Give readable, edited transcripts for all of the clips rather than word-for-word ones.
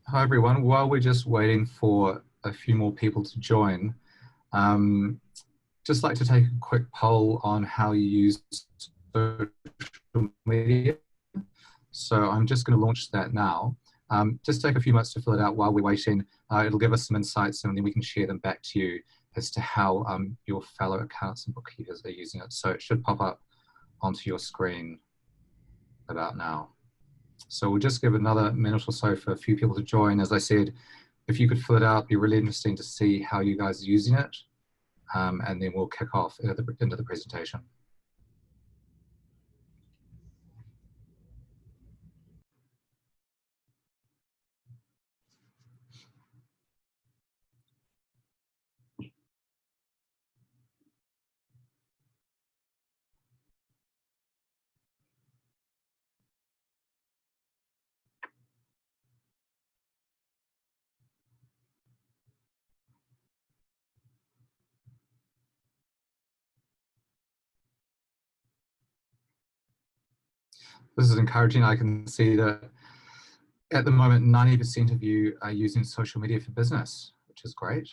Hi everyone. While we're just waiting for a few more people to join, um, just like to take a quick poll on how you use social media. So I'm just going to launch that now. Just take a few minutes to fill it out while we're waiting. It'll give us some insights and then we can share them back to you as to how your fellow accountants and bookkeepers are using it. So it should pop up onto your screen about now. So we'll just give another minute or so for a few people to join. As I said, if you could fill it out, it'd be really interesting to see how you guys are using it. And then we'll kick off into the presentation. This is encouraging. I can see that at the moment, 90% of you are using social media for business, which is great.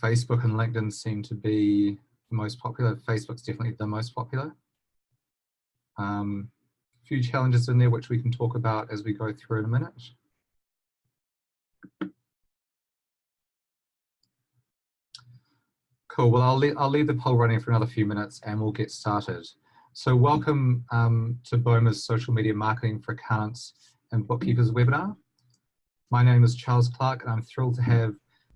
Facebook and LinkedIn seem to be the most popular. Facebook's definitely the most popular. A few challenges in there which we can talk about as we go through in a minute. Cool. Well, I'll leave the poll running for another few minutes and we'll get started. So welcome to Boma's Social Media Marketing for Accountants and Bookkeepers webinar. My name is Charles Clark and I'm thrilled to have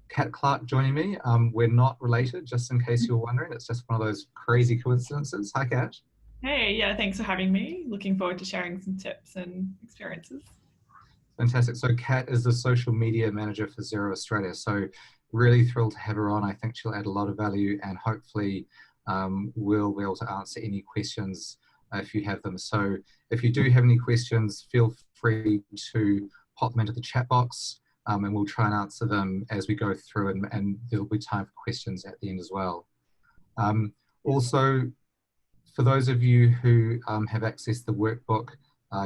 Kat Clark joining me. We're not related, just in case you're wondering. It's just one of those crazy coincidences. Hi, Kat. Hey, yeah, thanks for having me. Looking forward to sharing some tips and experiences. Fantastic. So Kat is the social media manager for Xero Australia. So really thrilled to have her on. I think she'll add a lot of value and hopefully we'll be able to answer any questions if you have them. So if you do have any questions, feel free to pop them into the chat box and we'll try and answer them as we go through and there'll be time for questions at the end as well. Also, for those of you who have accessed the workbook,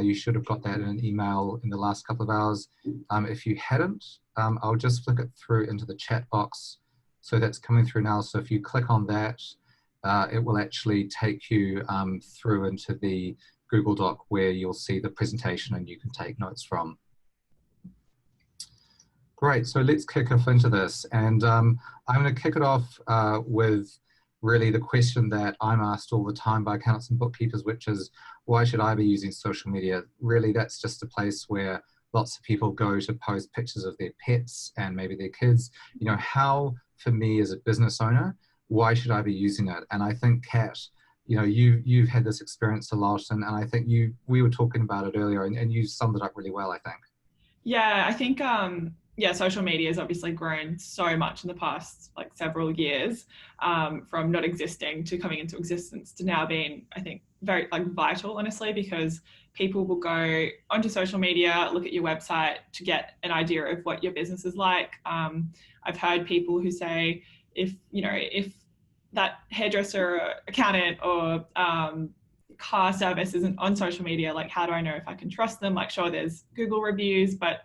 you should have got that in an email in the last couple of hours. If you hadn't, I'll just flick it through into the chat box. So that's coming through now. So if you click on that, it will actually take you through into the Google Doc where you'll see the presentation and you can take notes from. Great, so let's kick off into this. And I'm going to kick it off with really the question that I'm asked all the time by accountants and bookkeepers, which is, why should I be using social media? Really, that's just a place where lots of people go to post pictures of their pets and maybe their kids. You know, how, for me as a business owner, why should I be using it? And I think, Kat, you know, you've had this experience a lot, and I think we were talking about it earlier, and you summed it up really well, I think. Yeah, I think yeah, social media has obviously grown so much in the past like several years, from not existing to coming into existence to now being, I think, very like vital, honestly, because people will go onto social media, look at your website to get an idea of what your business is like. I've heard people who say, if that hairdresser or accountant or car service isn't on social media, like how do I know if I can trust them? Like sure, there's Google reviews, but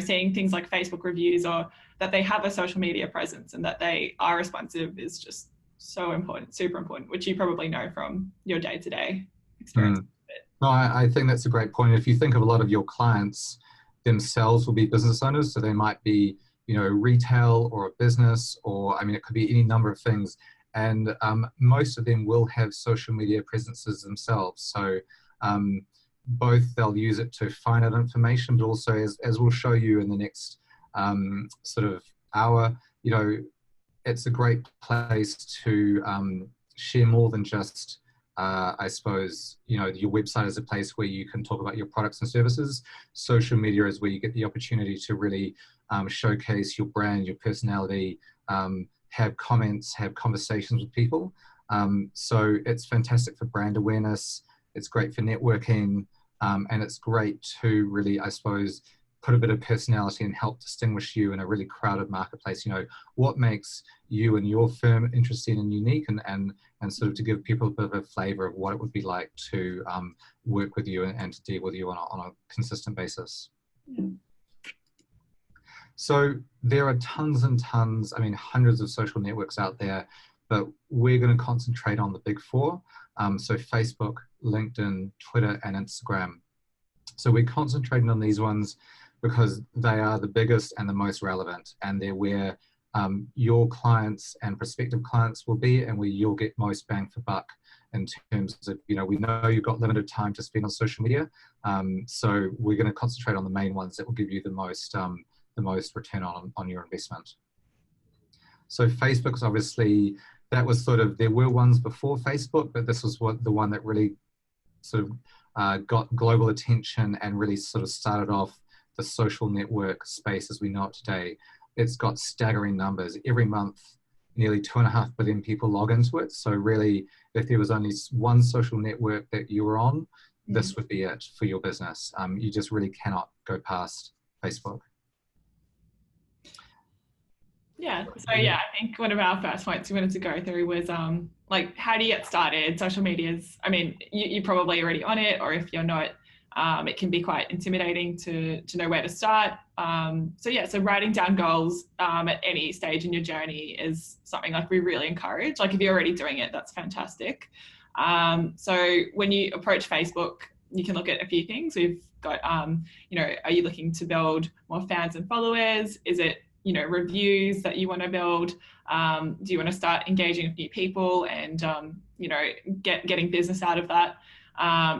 seeing things like Facebook reviews or that they have a social media presence and that they are responsive is just so important, super important, which you probably know from your day-to-day experience. No, I think that's a great point. If you think of a lot of your clients themselves will be business owners, so they might be, retail or a business, or I mean, it could be any number of things. And most of them will have social media presences themselves. So both they'll use it to find out information, but also as we'll show you in the next sort of hour, it's a great place to share more than just I suppose, your website is a place where you can talk about your products and services. Social media is where you get the opportunity to really showcase your brand, your personality, have comments, have conversations with people. So it's fantastic for brand awareness. It's great for networking. And it's great to really, I suppose, put a bit of personality and help distinguish you in a really crowded marketplace. You know, what makes you and your firm interesting and unique, and sort of to give people a bit of a flavor of what it would be like to work with you and to deal with you on a consistent basis. Yeah. So there are tons and tons, I mean, hundreds of social networks out there, but we're going to concentrate on the big four. So Facebook, LinkedIn, Twitter, and Instagram. So we're concentrating on these ones because they are the biggest and the most relevant, and they're where your clients and prospective clients will be, and where you'll get most bang for buck in terms of, you know, we know you've got limited time to spend on social media. So we're going to concentrate on the main ones that will give you the most return on your investment. So Facebook's obviously, that was sort of, there were ones before Facebook, but this was the one that really sort of got global attention and really sort of started off the social network space as we know it today. It's got staggering numbers. Every month, nearly 2.5 billion people log into it. So really, if there was only one social network that you were on, this would be it for your business. You just really cannot go past Facebook. Yeah, so yeah, I think one of our first points we wanted to go through was like, how do you get started? Social media's, I mean, you're probably already on it, or if you're not, it can be quite intimidating to know where to start. So yeah, so writing down goals at any stage in your journey is something like we really encourage. Like if you're already doing it, that's fantastic. So when you approach Facebook, you can look at a few things. We've got, you know, are you looking to build more fans and followers? Is it, you know, reviews that you want to build? Do you want to start engaging with new people and, you know, getting business out of that?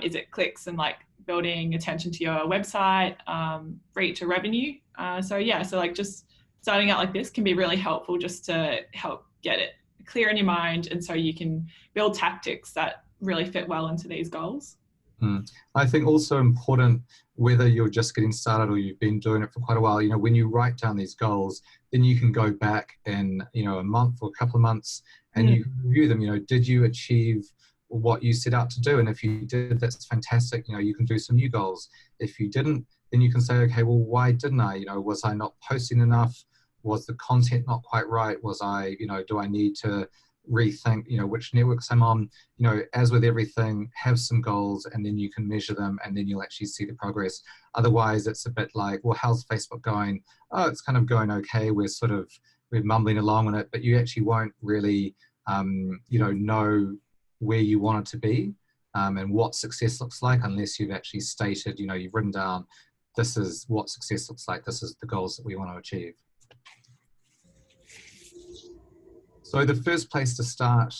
Is it clicks and like building attention to your website, reach or revenue? So yeah, so like just starting out like this can be really helpful just to help get it clear in your mind. And so you can build tactics that really fit well into these goals. I think also important, whether you're just getting started or you've been doing it for quite a while, you know, when you write down these goals, then you can go back in, you know, a month or a couple of months and you review them. You know, did you achieve what you set out to do? And if you did, that's fantastic. You know, you can do some new goals. If you didn't, then you can say, okay, well, why didn't I? You know, was I not posting enough? Was the content not quite right? Was I, you know, do I need to rethink, you know, which networks I'm on? You know, as with everything, have some goals and then you can measure them and then you'll actually see the progress. Otherwise, it's a bit like, well, how's Facebook going? Oh, it's kind of going okay. We're mumbling along on it, but you actually won't really, you know where you want it to be and what success looks like unless you've actually stated, you know, you've written down, this is what success looks like. This is the goals that we want to achieve. So the first place to start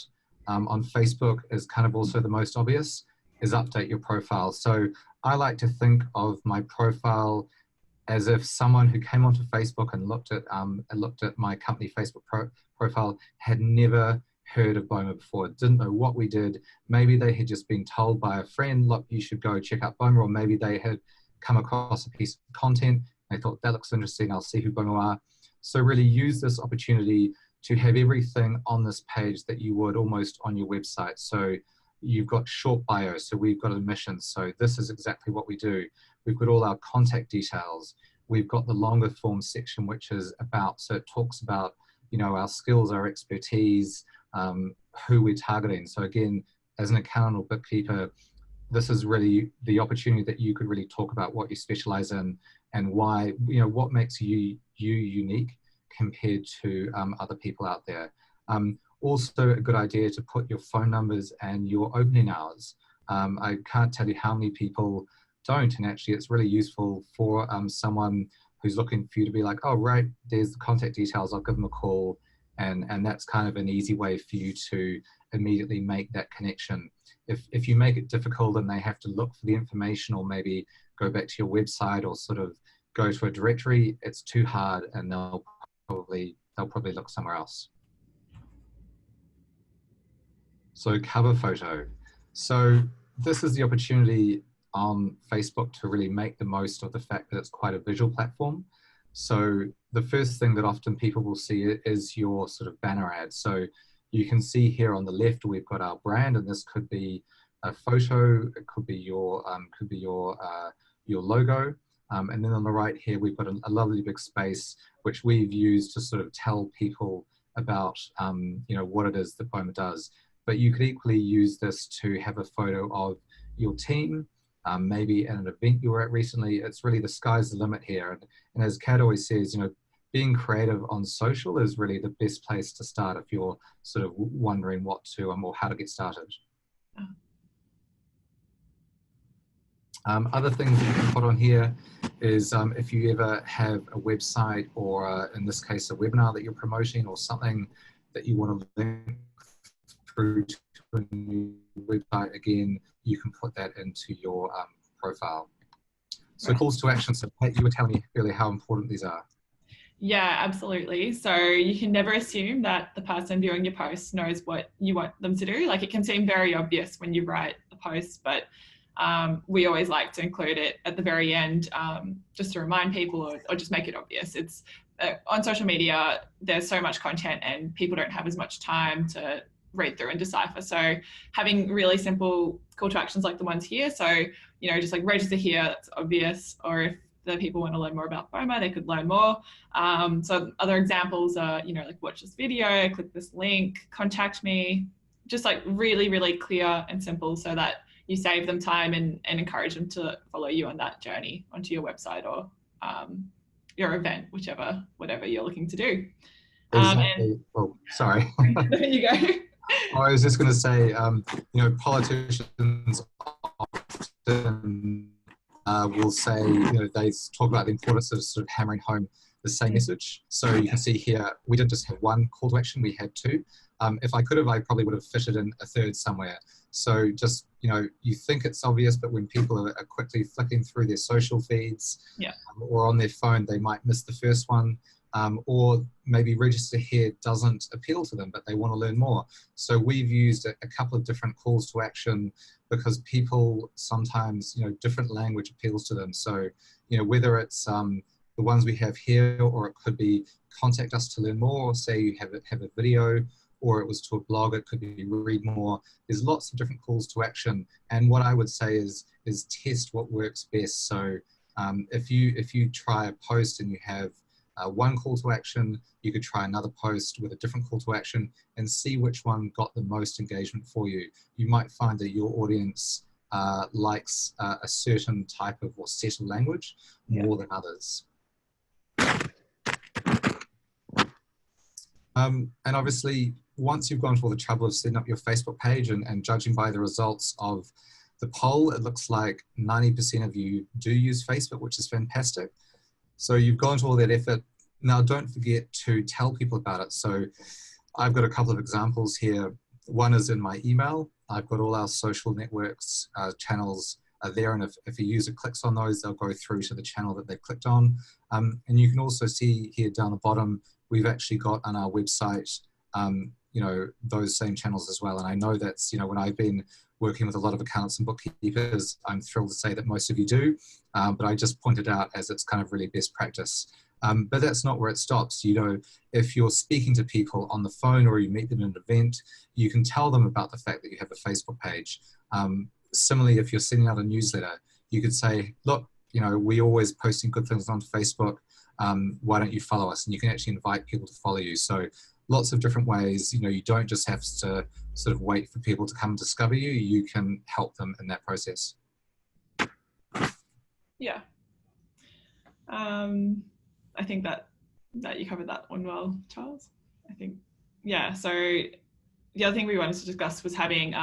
on Facebook is kind of also the most obvious, is update your profile. So I like to think of my profile as if someone who came onto Facebook and looked at my company Facebook profile had never heard of Boma before, didn't know what we did. Maybe they had just been told by a friend, look, you should go check out Boma, or maybe they had come across a piece of content. They thought, that looks interesting, I'll see who Boma are. So really use this opportunity to have everything on this page that you would almost on your website. So you've got short bios, so we've got a mission. So this is exactly what we do. We've got all our contact details. We've got the longer form section, which is about, so it talks about, you know, our skills, our expertise, who we're targeting. So again, as an accountant or bookkeeper, this is really the opportunity that you could really talk about what you specialize in and why, you know, what makes you unique compared to other people out there. Also a good idea to put your phone numbers and your opening hours. I can't tell you how many people don't, and actually it's really useful for someone who's looking for you to be like, oh, right, there's the contact details, I'll give them a call. And that's kind of an easy way for you to immediately make that connection. If you make it difficult and they have to look for the information or maybe go back to your website or sort of go to a directory, it's too hard and they'll probably look somewhere else. So cover photo. So this is the opportunity on Facebook to really make the most of the fact that it's quite a visual platform. So the first thing that often people will see is your sort of banner ad. So you can see here on the left, we've got our brand, and this could be a photo, it could be your logo. And then on the right here, we've got a lovely big space, which we've used to sort of tell people about, you know, what it is that Boma does. But you could equally use this to have a photo of your team, maybe at an event you were at recently. It's really the sky's the limit here. And as Kat always says, you know, being creative on social is really the best place to start if you're sort of wondering what to or how to get started. Other things that you can put on here is if you ever have a website or in this case a webinar that you're promoting or something that you want to link through to a new website, again, you can put that into your profile. So calls to action. So Pat, you were telling me earlier how important these are. Yeah, absolutely. So you can never assume that the person viewing your post knows what you want them to do. Like, it can seem very obvious when you write the post, but we always like to include it at the very end, just to remind people or just make it obvious. It's on social media, there's so much content and people don't have as much time to read through and decipher. So having really simple call to actions like the ones here. So, you know, just like register here, that's obvious. Or if the people want to learn more about Boma, they could learn more. So other examples are, you know, like watch this video, click this link, contact me, just like really, really clear and simple so that you save them time and encourage them to follow you on that journey onto your website or your event, whatever you're looking to do. Exactly. Oh, sorry. There you go. I was just going to say, you know, politicians often will say, you know, they talk about the importance of sort of hammering home the same message. So you can see here, we didn't just have one call to action, we had two. If I could have, I probably would have fitted in a third somewhere. So just, you know, you think it's obvious, but when people are quickly flicking through their social feeds or on their phone, they might miss the first one. Or maybe register here doesn't appeal to them, but they want to learn more. So we've used a couple of different calls to action because people sometimes, you know, different language appeals to them. So, you know, whether it's the ones we have here, or it could be contact us to learn more, or say you have a video, or it was to a blog, it could be read more. There's lots of different calls to action. And what I would say is test what works best. So if you try a post and you have one call to action, you could try another post with a different call to action and see which one got the most engagement for you. You might find that your audience likes a certain type of or set of language more than others. And obviously, once you've gone to all the trouble of setting up your Facebook page and judging by the results of the poll, it looks like 90% of you do use Facebook, which is fantastic. So you've gone to all that effort. Now, don't forget to tell people about it. So I've got a couple of examples here. One is in my email. I've got all our social networks channels are there. And if a user clicks on those, they'll go through to the channel that they clicked on. And you can also see here down the bottom, we've actually got on our website, you know, those same channels as well. And I know that's, you know, when I've been working with a lot of accountants and bookkeepers, I'm thrilled to say that most of you do, but I just pointed out as it's kind of really best practice. But that's not where it stops. You know, if you're speaking to people on the phone or you meet them in an event, you can tell them about the fact that you have a Facebook page. Similarly, if you're sending out a newsletter, you could say, look, you know, we're always posting good things onto Facebook. Why don't you follow us? And you can actually invite people to follow you. So lots of different ways. You know, you don't just have to sort of wait for people to come and discover you. You can help them in that process. Yeah. I think that you covered that one well, Charles. I think, yeah. So the other thing we wanted to discuss was having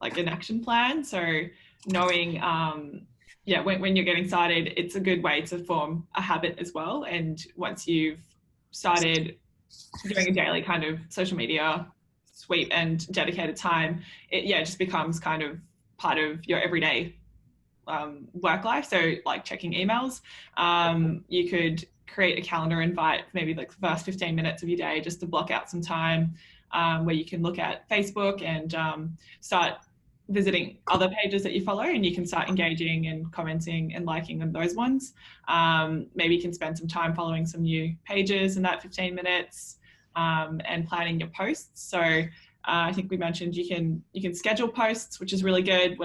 like an action plan. So knowing, yeah, when you're getting started, it's a good way to form a habit as well. And once you've started doing a daily kind of social media sweep and dedicated time, it just becomes kind of part of your everyday work life. So like checking emails, you could create a calendar invite, maybe like the first 15 minutes of your day, just to block out some time where you can look at Facebook and start visiting other pages that you follow, and you can start engaging and commenting and liking on those ones. Maybe you can spend some time following some new pages in that 15 minutes and planning your posts. So I think we mentioned you can schedule posts, which is really good.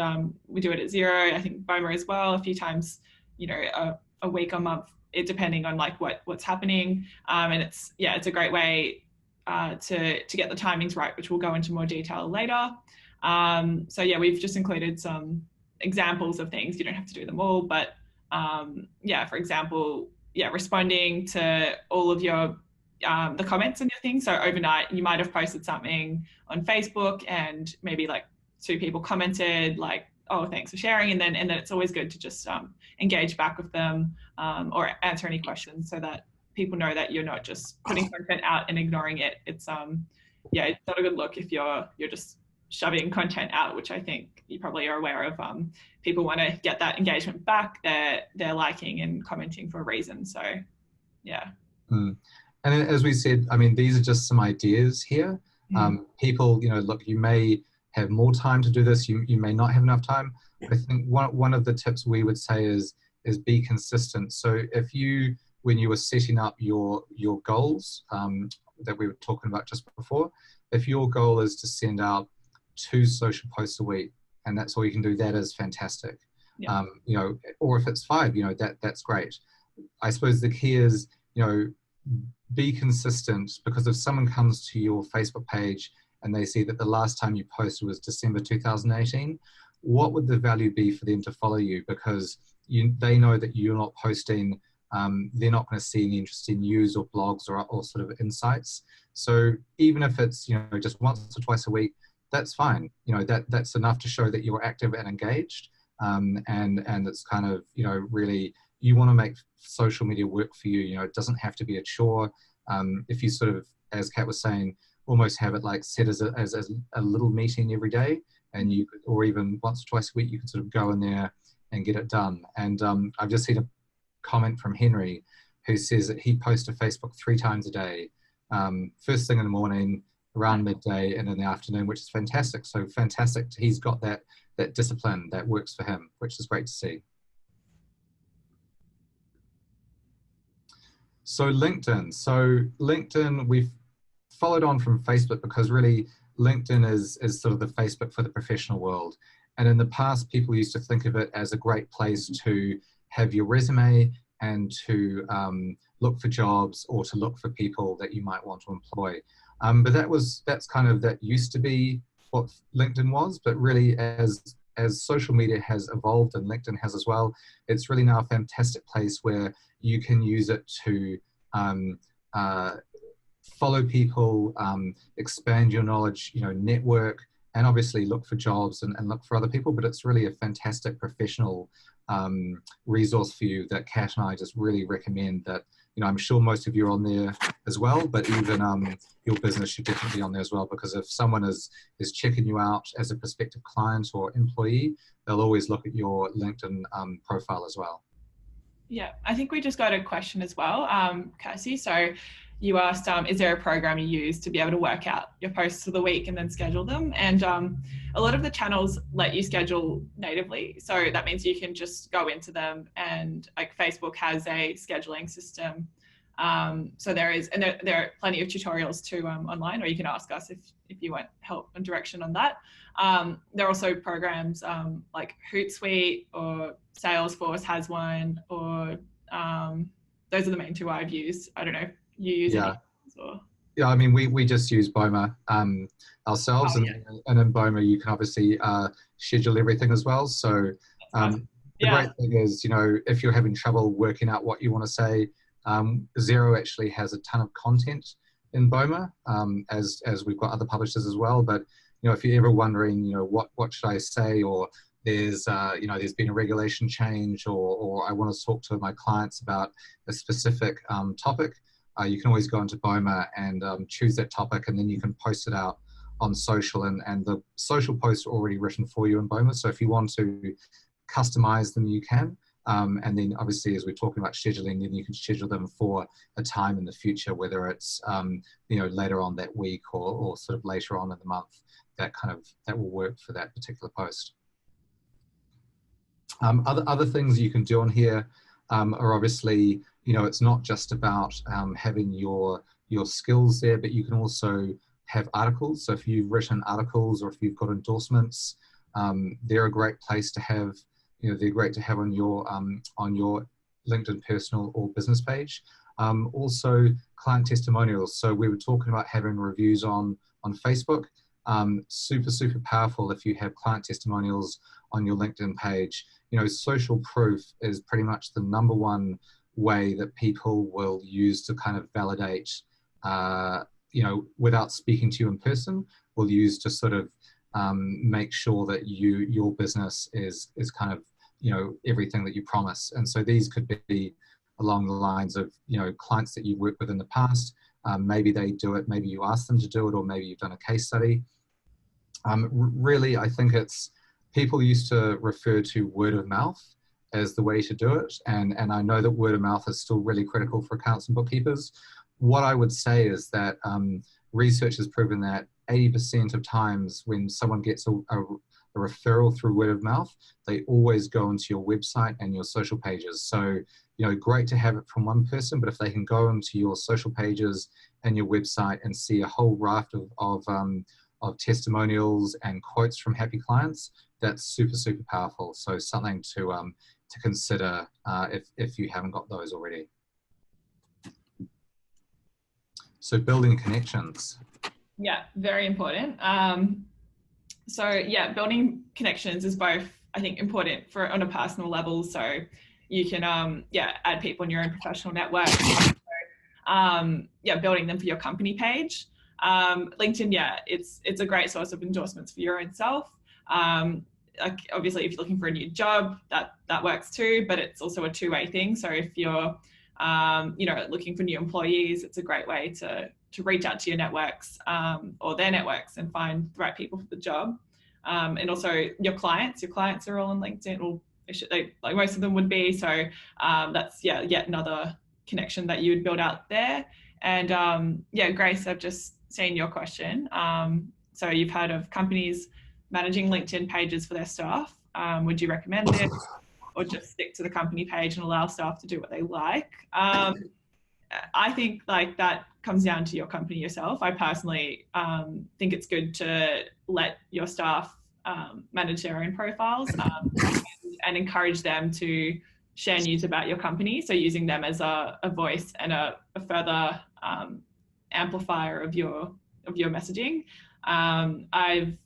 We do it at Xero. I think Boma as well, a few times you know, a week or month, it depending on like what's happening. And it's a great way to get the timings right, which we'll go into more detail later. So yeah, we've just included some examples of things. You don't have to do them all, but yeah, for example, yeah, responding to all of your the comments and your things. So overnight, you might have posted something on Facebook, and maybe like 2 people commented like, "Oh, thanks for sharing," and then it's always good to just engage back with them or answer any questions, so that people know that you're not just putting content out and ignoring it. It's yeah, it's not a good look if you're just shoving content out, which I think you probably are aware of. People want to get that engagement back. They're liking and commenting for a reason. So yeah. Mm. And as we said, I mean, these are just some ideas here. People, you know, look, you may have more time to do this. You may not have enough time. I think one of the tips we would say is be consistent. So if you, when you were setting up your goals that we were talking about just before, if your goal is to send out 2 social posts a week, and that's all you can do, that is fantastic. Yeah. You know, or if it's 5, you know, that's great. I suppose the key is, you know, be consistent, because if someone comes to your Facebook page and they see that the last time you posted was December 2018, what would the value be for them to follow you? Because they know that you're not posting, they're not going to see any interesting news or blogs or sort of insights. So even if it's, you know, just once or twice a week, that's fine. You know, that's enough to show that you're active and engaged. And it's kind of, you know, really, you want to make social media work for you. You know, it doesn't have to be a chore. If you sort of, as Kat was saying, almost have it like set as a little meeting every day, and you could, or even once or twice a week, you can sort of go in there and get it done. And I've just seen a comment from Henry, who says that he posts to Facebook 3 times a day, first thing in the morning, around midday, and in the afternoon, which is fantastic. So fantastic. He's got that discipline that works for him, which is great to see. So LinkedIn, we've followed on from Facebook, because really LinkedIn is sort of the Facebook for the professional world. And in the past, people used to think of it as a great place to have your resume and to look for jobs, or to look for people that you might want to employ. But that used to be what LinkedIn was. But really, as social media has evolved, and LinkedIn has as well, it's really now a fantastic place where you can use it to follow people, expand your knowledge, you know, network, and obviously look for jobs and look for other people. But it's really a fantastic professional resource for you that Kat and I just really recommend. That, you know, I'm sure most of you are on there as well, but even your business should definitely be on there as well, because if someone is checking you out as a prospective client or employee, they'll always look at your LinkedIn profile as well. Yeah, I think we just got a question as well, Cassie. So you asked, is there a program you use to be able to work out your posts for the week and then schedule them? And a lot of the channels let you schedule natively. So that means you can just go into them, and like Facebook has a scheduling system. So there are plenty of tutorials too online, or you can ask us if you want help and direction on that. There are also programs like Hootsuite, or Salesforce has one, or those are the main 2 I've used. I don't know if you use any. Or... Yeah, I mean, we just use Boma ourselves, and in Boma you can obviously schedule everything as well. So the great thing is, you know, if you're having trouble working out what you want to say, Xero actually has a ton of content in Boma, as we've got other publishers as well. But, you know, if you're ever wondering, you know, what should I say, or there's you know, there's been a regulation change, or I want to talk to my clients about a specific topic, you can always go into Boma and choose that topic, and then you can post it out on social, and the social posts are already written for you in Boma. So if you want to customize them, you can. And then obviously, as we're talking about scheduling, then you can schedule them for a time in the future, whether it's you know, later on that week, or sort of later on in the month. That will work for that particular post. Other things you can do on here are obviously, you know, it's not just about having your skills there, but you can also have articles. So if you've written articles, or if you've got endorsements, they're a great place to have, they're great to have on your LinkedIn personal or business page. Also client testimonials. So we were talking about having reviews on Facebook. Super powerful if you have client testimonials on your LinkedIn page. Social proof is pretty much the number one way that people will use to kind of validate, without speaking to you in person, will use to sort of make sure that your business is kind of, everything that you promise. And so these could be along the lines of, clients that you've worked with in the past. Maybe they do it, maybe you ask them to do it, or maybe you've done a case study. Really, I think people used to refer to word of mouth as the way to do it. And I know that word of mouth is still really critical for accountants and bookkeepers. What I would say is that research has proven that 80% of times when someone gets a referral through word of mouth, they always go into your website and your social pages. So, great to have it from one person, but if they can go into your social pages and your website and see a whole raft of testimonials and quotes from happy clients, that's super powerful. So something to consider if you haven't got those already. So building connections. Yeah, very important. So yeah, building connections is both, I think, important on a personal level. So you can add people in your own professional network. Building them for your company page. LinkedIn, it's a great source of endorsements for your own self. Like obviously, if you're looking for a new job, that works too. But it's also a two-way thing. So if you're looking for new employees, it's a great way to reach out to your networks or their networks and find the right people for the job. And also your clients are all on LinkedIn, or like most of them would be. So that's yet another connection that you would build out there. And Grace, I've just seen your question. So you've heard of companies managing LinkedIn pages for their staff. Would you recommend it, or just stick to the company page and allow staff to do what they like? I think like that comes down to your company yourself. I personally think it's good to let your staff manage their own profiles and encourage them to share news about your company. So using them as a voice and a further amplifier of your messaging. I've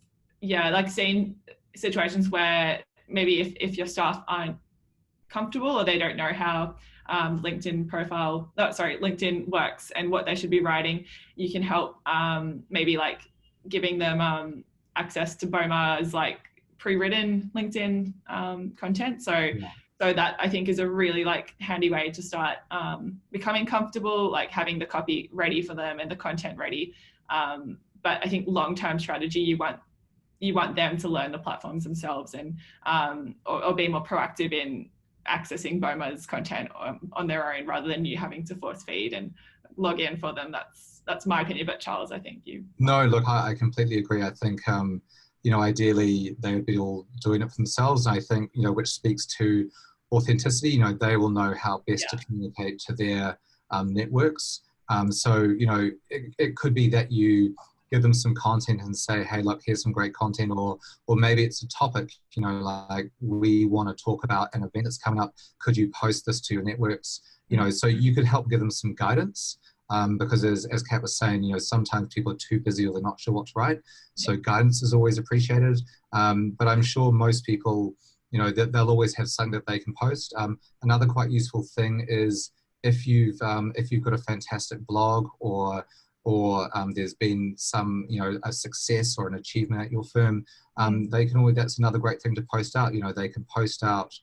seen situations where maybe if your staff aren't comfortable or they don't know how LinkedIn works and what they should be writing, you can help maybe like giving them access to Boma's like pre-written LinkedIn content. So that I think is a really like handy way to start becoming comfortable, like having the copy ready for them and the content ready. But I think long-term strategy, you want them to learn the platforms themselves and or be more proactive in accessing Boma's content on their own, rather than you having to force feed and log in for them. That's my opinion. But Charles, I think you. No, look, I completely agree. I think ideally they would be all doing it for themselves. And I think which speaks to authenticity. They will know how best to communicate to their networks. So it could be that you give them some content and say, hey, look, here's some great content, or maybe it's a topic, like we want to talk about an event that's coming up. Could you post this to your networks? So you could help give them some guidance, because as Kat was saying, sometimes people are too busy or they're not sure what to write. So guidance is always appreciated. But I'm sure most people, they'll always have something that they can post. Another quite useful thing is if you've got a fantastic blog or there's been some, a success or an achievement at your firm, that's another great thing to post out. They can post out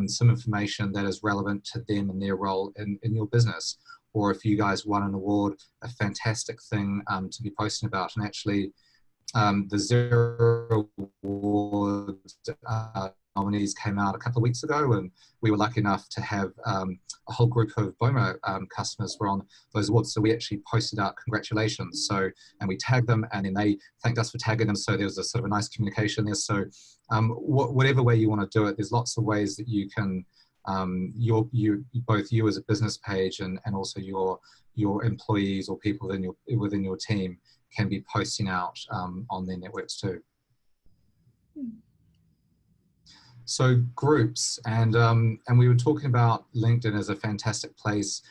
some information that is relevant to them and their role in your business. Or if you guys won an award, a fantastic thing to be posting about. And actually, the Zero Awards nominees came out a couple of weeks ago, and we were lucky enough to have a whole group of Boma customers were on those awards. So we actually posted out congratulations. So, and we tagged them, and then they thanked us for tagging them. So there was a sort of a nice communication there. So whatever way you want to do it, there's lots of ways that you can, both you as a business page and also your employees or people within your team can be posting out on their networks too. So groups, and we were talking about LinkedIn as a fantastic place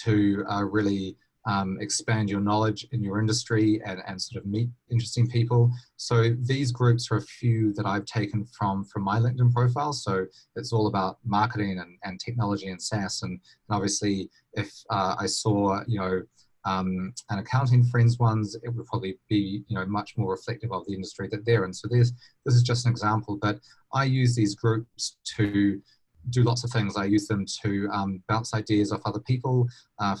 to really expand your knowledge in your industry and sort of meet interesting people. So these groups are a few that I've taken from my LinkedIn profile. So it's all about marketing and technology and SaaS. And obviously, if I saw, an accounting friends ones, it would probably be, much more reflective of the industry that they're in. So this is just an example, but I use these groups to do lots of things. I use them to bounce ideas off other people,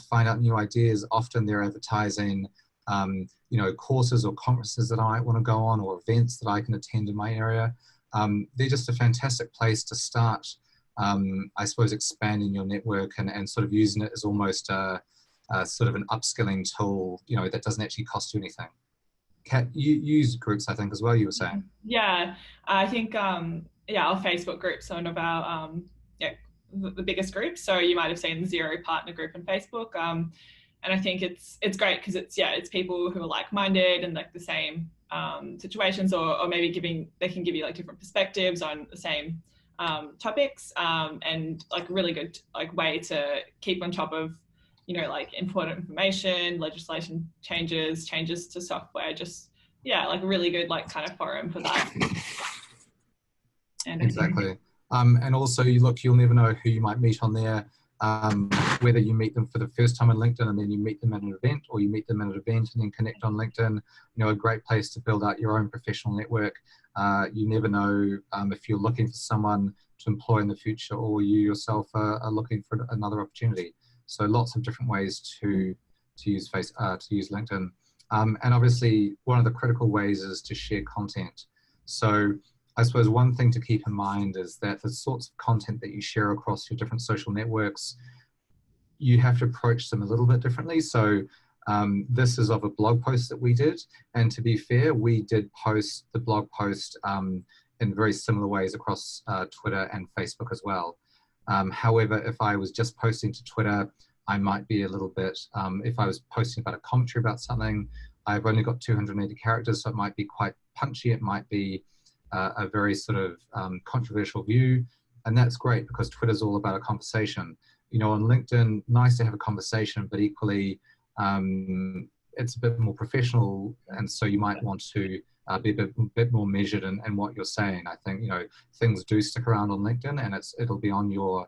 find out new ideas. Often they're advertising, courses or conferences that I might want to go on, or events that I can attend in my area. They're just a fantastic place to start, I suppose, expanding your network and sort of using it as almost a sort of an upskilling tool, that doesn't actually cost you anything. Kat, you use groups, I think, as well, you were saying. Yeah, I think, our Facebook groups are one of our, the biggest groups. So you might have seen the Zero Partner group on Facebook. And I think it's great because it's people who are like-minded and like the same situations, or maybe they can give you like different perspectives on the same topics, and like really good like way to keep on top of, like important information, legislation changes to software, like a really good like kind of forum for that. And exactly. And also, you'll never know who you might meet on there, whether you meet them for the first time on LinkedIn and then you meet them at an event, or you meet them at an event and then connect on LinkedIn. A great place to build out your own professional network. You never know if you're looking for someone to employ in the future, or you yourself are looking for another opportunity. So lots of different ways to use LinkedIn. And obviously, one of the critical ways is to share content. So I suppose one thing to keep in mind is that the sorts of content that you share across your different social networks, you have to approach them a little bit differently. So this is of a blog post that we did. And to be fair, we did post the blog post in very similar ways across Twitter and Facebook as well. However, if I was just posting to Twitter, I might be a little bit, if I was posting about a commentary about something, I've only got 280 characters, so it might be quite punchy. It might be a very sort of controversial view. And that's great because Twitter's all about a conversation. On LinkedIn, nice to have a conversation, but equally, it's a bit more professional. And so you might want to be a bit more measured in what you're saying. I think, things do stick around on LinkedIn, and it'll be on your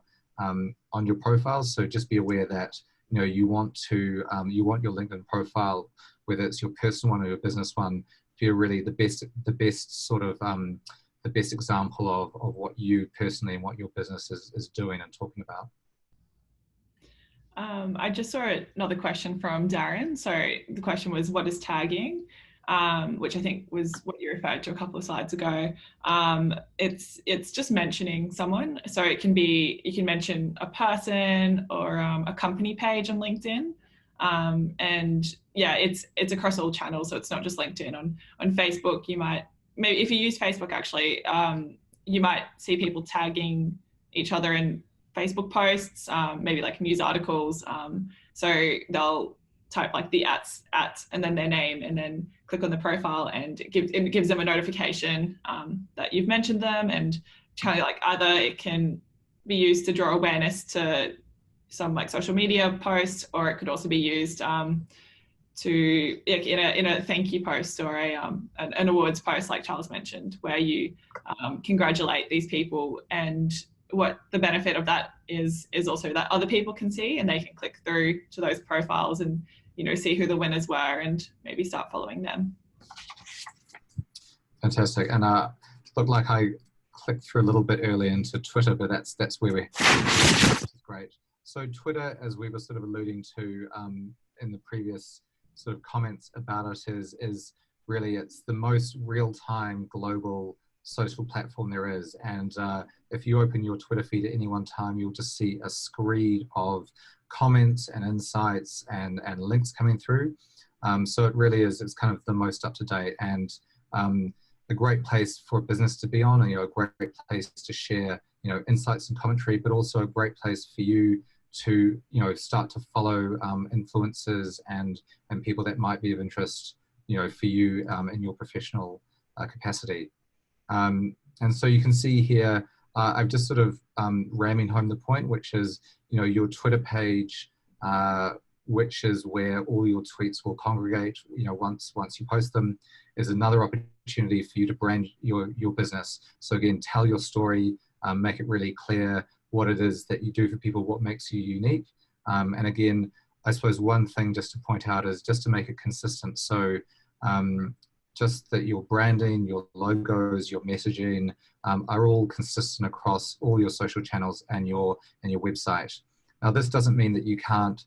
profile. So just be aware that, you want your LinkedIn profile, whether it's your personal one or your business one, feel really the best sort of the best example of what you personally and what your business is doing and talking about. I just saw another question from Darren. So the question was, what is tagging? Which I think was what you referred to a couple of slides ago. It's just mentioning someone. So you can mention a person or a company page on LinkedIn. And yeah, it's across all channels. So it's not just LinkedIn. On Facebook, maybe if you use Facebook, actually, you might see people tagging each other in Facebook posts, maybe like news articles. So they'll type like the @ and then their name, and then click on the profile, and it gives them a notification that you've mentioned them. And kind of like either it can be used to draw awareness to some like social media posts, or it could also be used to in a thank you post, or an awards post, like Charles mentioned, where you congratulate these people. And what the benefit of that is also that other people can see, and they can click through to those profiles and see who the winners were and maybe start following them. Fantastic. And looked like I clicked through a little bit early into Twitter, but that's where we're great. So Twitter, as we were sort of alluding to in the previous sort of comments about it, is really, it's the most real-time global social platform there is. And if you open your Twitter feed at any one time, you'll just see a screed of comments and insights and links coming through. So it really is, it's kind of the most up-to-date, and a great place for a business to be on, and a great place to share insights and commentary, but also a great place for you to start to follow influencers and people that might be of interest for you in your professional capacity. And so you can see here I've just sort of ramming home the point, which is, your Twitter page, which is where all your tweets will congregate, once you post them, is another opportunity for you to brand your business. So again, tell your story, make it really clear what it is that you do for people, what makes you unique. And again, I suppose one thing just to point out is just to make it consistent. So just that your branding, your logos, your messaging are all consistent across all your social channels and your website. Now, this doesn't mean that you can't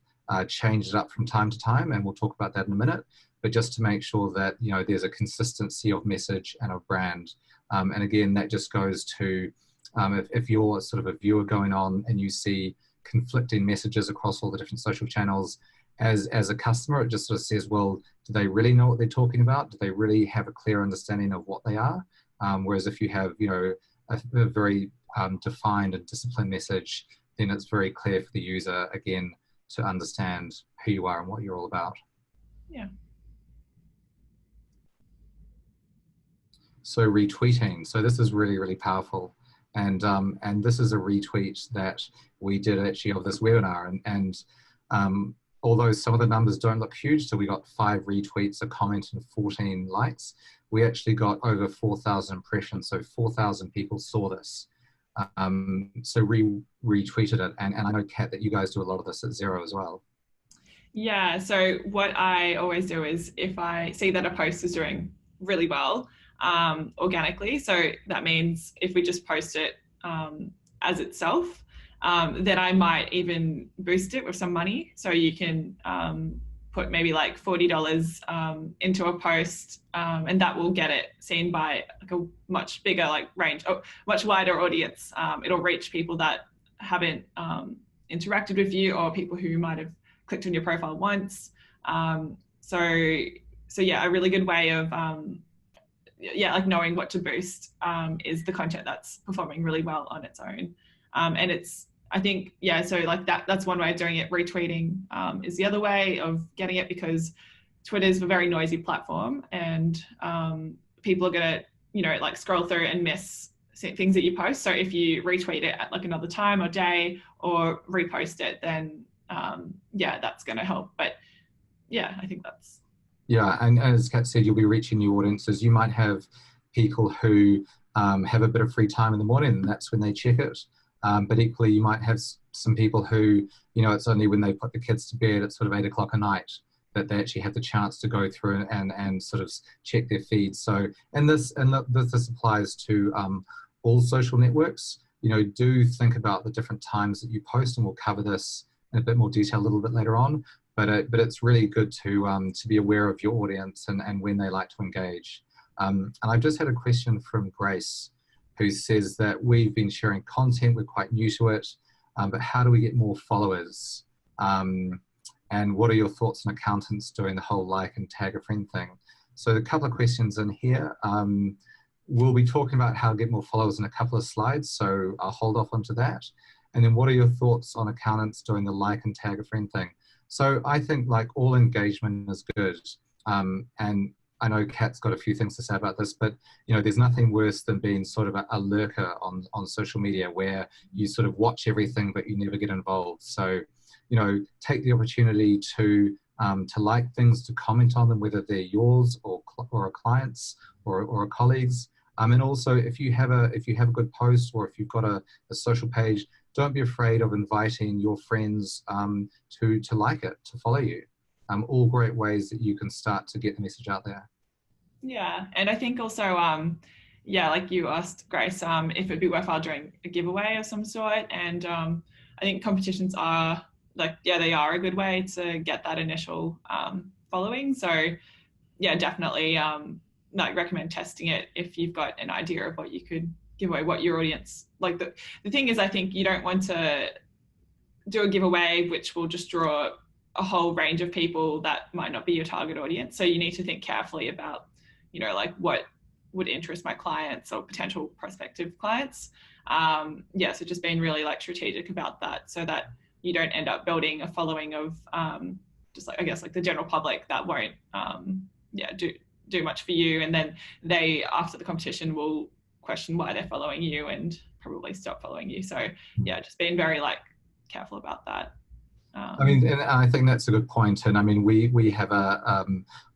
change it up from time to time, and we'll talk about that in a minute, but just to make sure that there's a consistency of message and of brand. And again, that just goes to if you're sort of a viewer going on and you see conflicting messages across all the different social channels, as a customer, it just sort of says, well, do they really know what they're talking about? Do they really have a clear understanding of what they are? Whereas if you have, a very defined and disciplined message, then it's very clear for the user, again, to understand who you are and what you're all about. Yeah. So retweeting. So this is really, really powerful. And this is a retweet that we did actually of this webinar. And although some of the numbers don't look huge, so we got 5 retweets, a comment, and 14 likes, we actually got over 4,000 impressions. So 4,000 people saw this. So retweeted it. And I know, Kat, that you guys do a lot of this at Xero as well. Yeah, so what I always do is if I see that a post is doing really well organically, so that means if we just post it as itself, then I might even boost it with some money. So you can put maybe like $40 into a post, and that will get it seen by like a much bigger range, much wider audience. It'll reach people that haven't interacted with you, or people who might have clicked on your profile once. So yeah, a really good way of knowing what to boost is the content that's performing really well on its own. And it's, I think, so that's one way of doing it. Retweeting is the other way of getting it, because Twitter is a very noisy platform, and people are going to, scroll through and miss things that you post. So if you retweet it at another time or day, or repost it, then that's going to help. But yeah, I think that's... Yeah, and as Kat said, you'll be reaching new audiences. You might have people who have a bit of free time in the morning, and that's when they check it. But equally, you might have some people who, it's only when they put the kids to bed at sort of 8 o'clock at night that they actually have the chance to go through and sort of check their feeds. So, this applies to all social networks. Do think about the different times that you post, and we'll cover this in a bit more detail a little bit later on. But it's really good to be aware of your audience and when they like to engage. And I've just had a question from Grace, who says that we've been sharing content, we're quite new to it, but how do we get more followers? And what are your thoughts on accountants doing the whole like and tag a friend thing? So a couple of questions in here. We'll be talking about how to get more followers in a couple of slides, so I'll hold off onto that. And then what are your thoughts on accountants doing the like and tag a friend thing? So I think all engagement is good. And I know Kat's got a few things to say about this, but there's nothing worse than being sort of a lurker on social media, where you sort of watch everything but you never get involved. So take the opportunity to like things, to comment on them, whether they're yours or a client's or a colleague's. And also, if you have a good post, or if you've got a social page, don't be afraid of inviting your friends to like it, to follow you. All great ways that you can start to get the message out there. Yeah, and I think also, like you asked, Grace, if it'd be worthwhile doing a giveaway of some sort. And I think competitions are they are a good way to get that initial following. So yeah, definitely recommend testing it if you've got an idea of what you could give away, what your audience, the thing is, I think you don't want to do a giveaway which will just draw a whole range of people that might not be your target audience. So you need to think carefully about, what would interest my clients or potential prospective clients. So just being really strategic about that, so that you don't end up building a following of the general public that won't do much for you, and then they, after the competition, will question why they're following you and probably stop following you. So yeah, just being very like careful about that. I mean, and I think that's a good point. And I mean, we have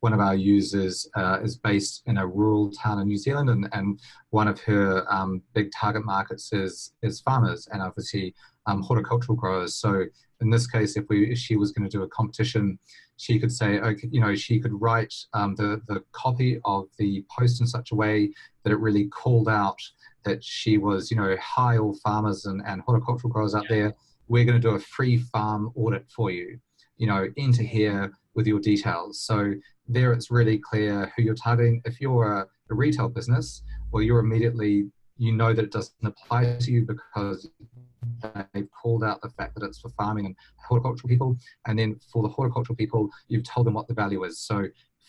one of our users is based in a rural town in New Zealand, and one of her big target markets is farmers and obviously horticultural growers. So in this case, if she was going to do a competition, she could say, okay, you know, she could write the copy of the post in such a way that it really called out that she was, you know, hi all farmers and horticultural growers out there. We're going to do a free farm audit for you, you know, enter here with your details. So there it's really clear who you're targeting. If you're a retail business, well, you're immediately, you know that it doesn't apply to you because they've called out the fact that it's for farming and horticultural people. And then for the horticultural people, you've told them what the value is. So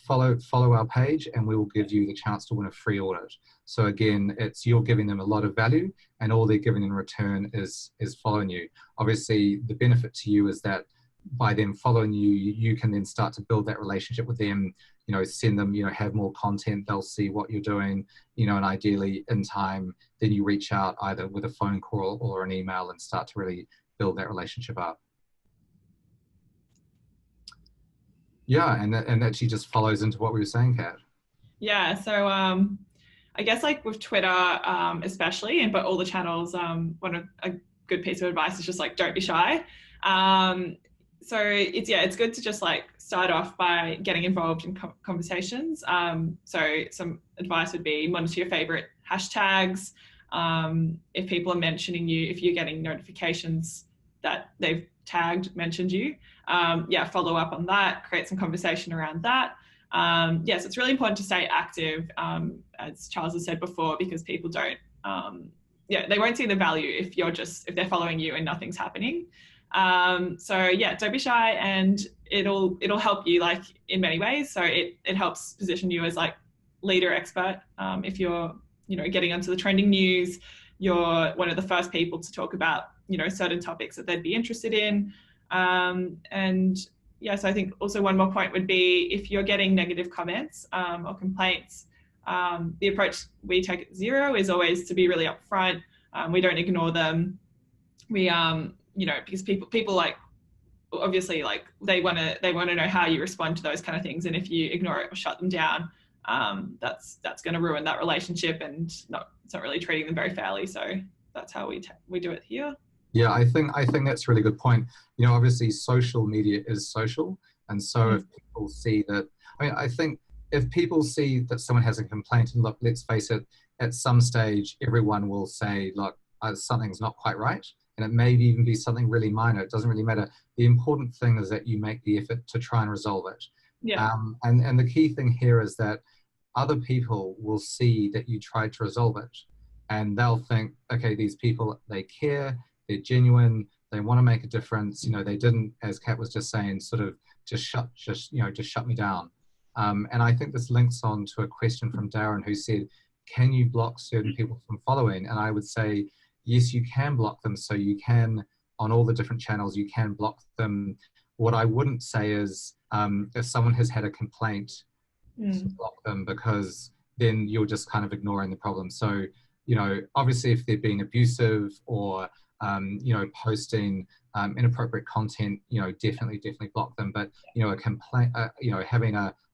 follow our page and we will give you the chance to win a free audit. So again, it's you're giving them a lot of value and all they're giving in return is following you. Obviously, the benefit to you is that by them following you, you can then start to build that relationship with them, you know, send them, you know, have more content, they'll see what you're doing, you know, and ideally in time, then you reach out either with a phone call or an email and start to really build that relationship up. Yeah, and that actually just follows into what we were saying, Kat. Yeah, so I guess like with Twitter especially, but all the channels, one of a good piece of advice is just like don't be shy. So it's good to just like start off by getting involved in conversations. So some advice would be monitor your favorite hashtags. If people are mentioning you, if you're getting notifications that they've mentioned you, follow up on that, create some conversation around that. So it's really important to stay active, as Charles has said before, because people don't, they won't see the value if they're following you and nothing's happening. Don't be shy, and it'll help you like in many ways. So it helps position you as like leader expert. If you're, you know, getting onto the trending news, you're one of the first people to talk about, you know, certain topics that they'd be interested in. So I think also one more point would be if you're getting negative comments or complaints, the approach we take at Xero is always to be really upfront. We don't ignore them. We because people like obviously like they want to know how you respond to those kind of things, and if you ignore it or shut them down, that's going to ruin that relationship and it's not really treating them very fairly. So that's how we do it here. Yeah, I think that's a really good point. You know, obviously social media is social, and so if people see that, I think if people see that someone has a complaint, and look, let's face it, at some stage everyone will say, look, something's not quite right, and it may even be something really minor. It doesn't really matter. The important thing is that you make the effort to try and resolve it. Yeah. And the key thing here is that other people will see that you tried to resolve it, and they'll think, okay, these people, they care. They're genuine. They want to make a difference. You know, they didn't, as Kat was just saying, sort of just shut me down. And I think this links on to a question from Darren who said, can you block certain people from following? And I would say, yes, you can block them. So you can, on all the different channels, you can block them. What I wouldn't say is if someone has had a complaint, to block them, because then you're just kind of ignoring the problem. So, you know, obviously if they're being abusive or you know, posting inappropriate content, you know, definitely block them. But, you know, a complaint, you know,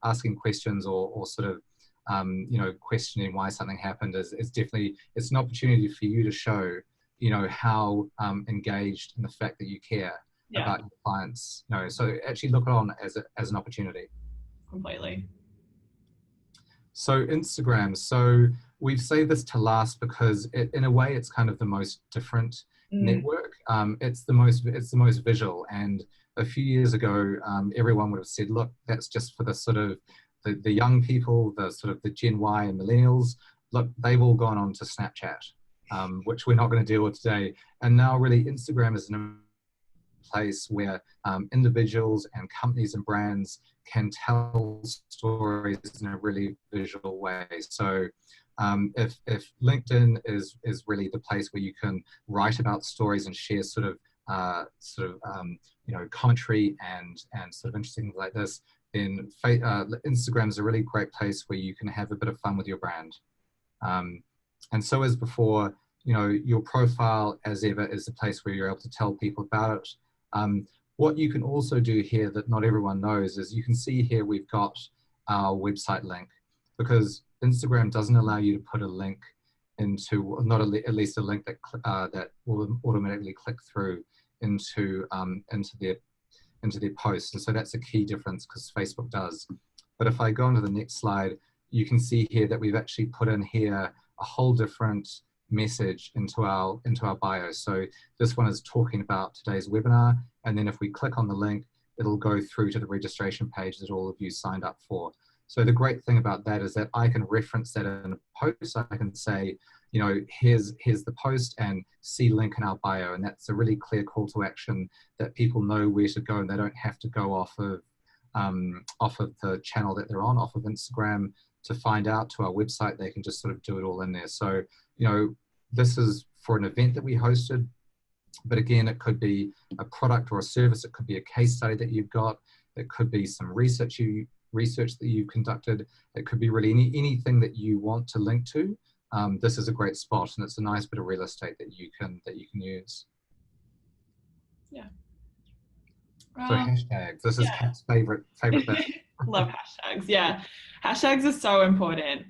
asking questions or sort of, you know, questioning why something happened is definitely, it's an opportunity for you to show, you know, how engaged in the fact that you care about your clients. You know, so actually look on as an opportunity. Completely. So Instagram. So we've saved this to last because in a way it's kind of the most different network. It's the most visual, and a few years ago everyone would have said, look, that's just for the sort of the young people, the sort of the Gen Y and millennials. Look, they've all gone on to Snapchat, which we're not going to deal with today. And now really Instagram is a place where individuals and companies and brands can tell stories in a really visual way. So if LinkedIn is really the place where you can write about stories and share sort of you know, commentary and sort of interesting things like this, then Instagram is a really great place where you can have a bit of fun with your brand. And so as before, your profile as ever is the place where you're able to tell people about it. What you can also do here that not everyone knows is you can see here we've got our website link, because Instagram doesn't allow you to put a link into, not at least a link that will automatically click through into their post. And so that's a key difference, because Facebook does. But if I go on to the next slide, you can see here that we've actually put in here a whole different message into our bio. So this one is talking about today's webinar, and then if we click on the link, it'll go through to the registration page that all of you signed up for. So the great thing about that is that I can reference that in a post. I can say, here's the post and see link in our bio, and that's a really clear call to action that people know where to go, and they don't have to go off of the channel that they're on, off of Instagram, to find out to our website. They can just sort of do it all in there. So, this is for an event that we hosted, but again, it could be a product or a service. It could be a case study that you've got. It could be some research that you've conducted. It could be really anything that you want to link to. This is a great spot, and it's a nice bit of real estate that you can use. Yeah. So hashtags. This is Kat's favorite bit. Love hashtags. Yeah, hashtags are so important,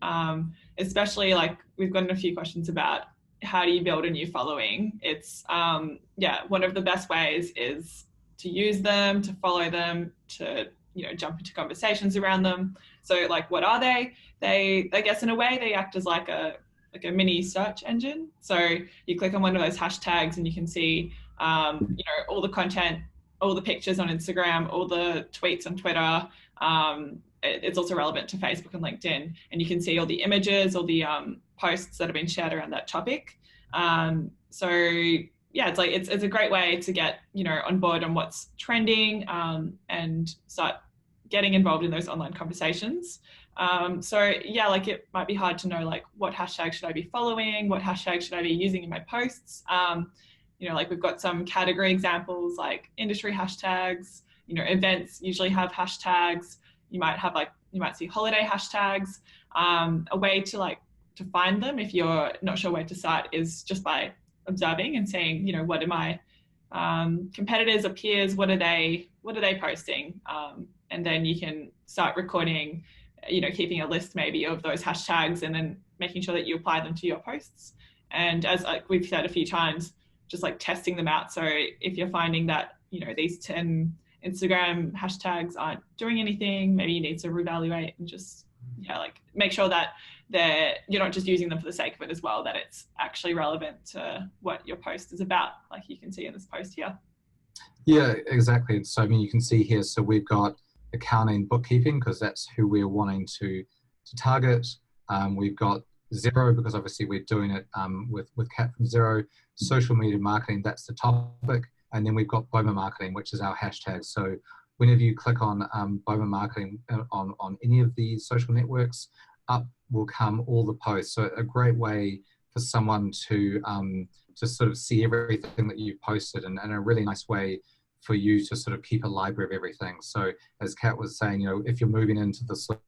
especially like we've gotten a few questions about how do you build a new following. It's one of the best ways is to use them, to follow them, to jump into conversations around them. So like, what are they? I guess in a way they act as like a mini search engine. So you click on one of those hashtags and you can see all the content, all the pictures on Instagram, all the tweets on Twitter. It's also relevant to Facebook and LinkedIn, and you can see all the images, all the posts that have been shared around that topic. So yeah, it's a great way to get on board on what's trending, and start getting involved in those online conversations. So yeah, like it might be hard to know like what hashtag should I be following, what hashtag should I be using in my posts. Like we've got some category examples like industry hashtags. Events usually have hashtags. You might see holiday hashtags. A way to find them if you're not sure where to start is just by observing and seeing, what are my competitors or peers, what are they posting? And then you can start recording, keeping a list maybe of those hashtags, and then making sure that you apply them to your posts. And as we've said a few times, just like testing them out. So if you're finding that, these 10 Instagram hashtags aren't doing anything, maybe you need to reevaluate and just, make sure that you're not just using them for the sake of it as well, that it's actually relevant to what your post is about, like you can see in this post here. Yeah, exactly. So, you can see here, so we've got accounting, bookkeeping, because that's who we're wanting to target. We've got Xero, because obviously we're doing it with Kat from Xero. Social media marketing, that's the topic. And then we've got Boma marketing, which is our hashtag. So whenever you click on Boma marketing on any of the social networks, up will come all the posts. So a great way for someone to sort of see everything that you've posted, and a really nice way for you to sort of keep a library of everything. So as Kat was saying, if you're moving into the sort of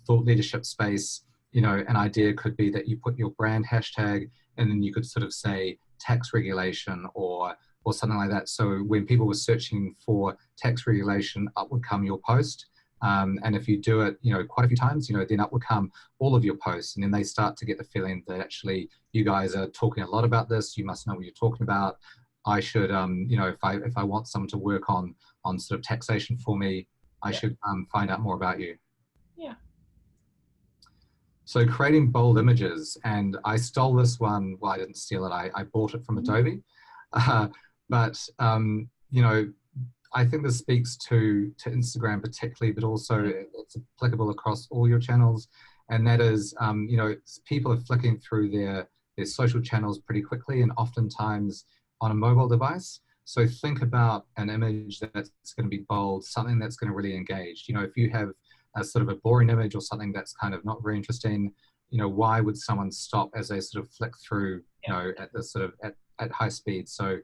thought leadership space, an idea could be that you put your brand hashtag, and then you could sort of say tax regulation or something like that. So when people were searching for tax regulation, up would come your post. And if you do it, quite a few times, then up would come all of your posts, and then they start to get the feeling that actually you guys are talking a lot about this. You must know what you're talking about. I should, if I want someone to work on sort of taxation for me, I should find out more about you. Yeah. So creating bold images, and I stole this one. Well, I didn't steal it. I bought it from Adobe. But I think this speaks to Instagram particularly, but also it's applicable across all your channels. And that is, people are flicking through their social channels pretty quickly, and oftentimes on a mobile device. So think about an image that's going to be bold, something that's going to really engage. If you have a sort of a boring image or something that's kind of not very interesting, why would someone stop as they sort of flick through, at the sort of at high speed? So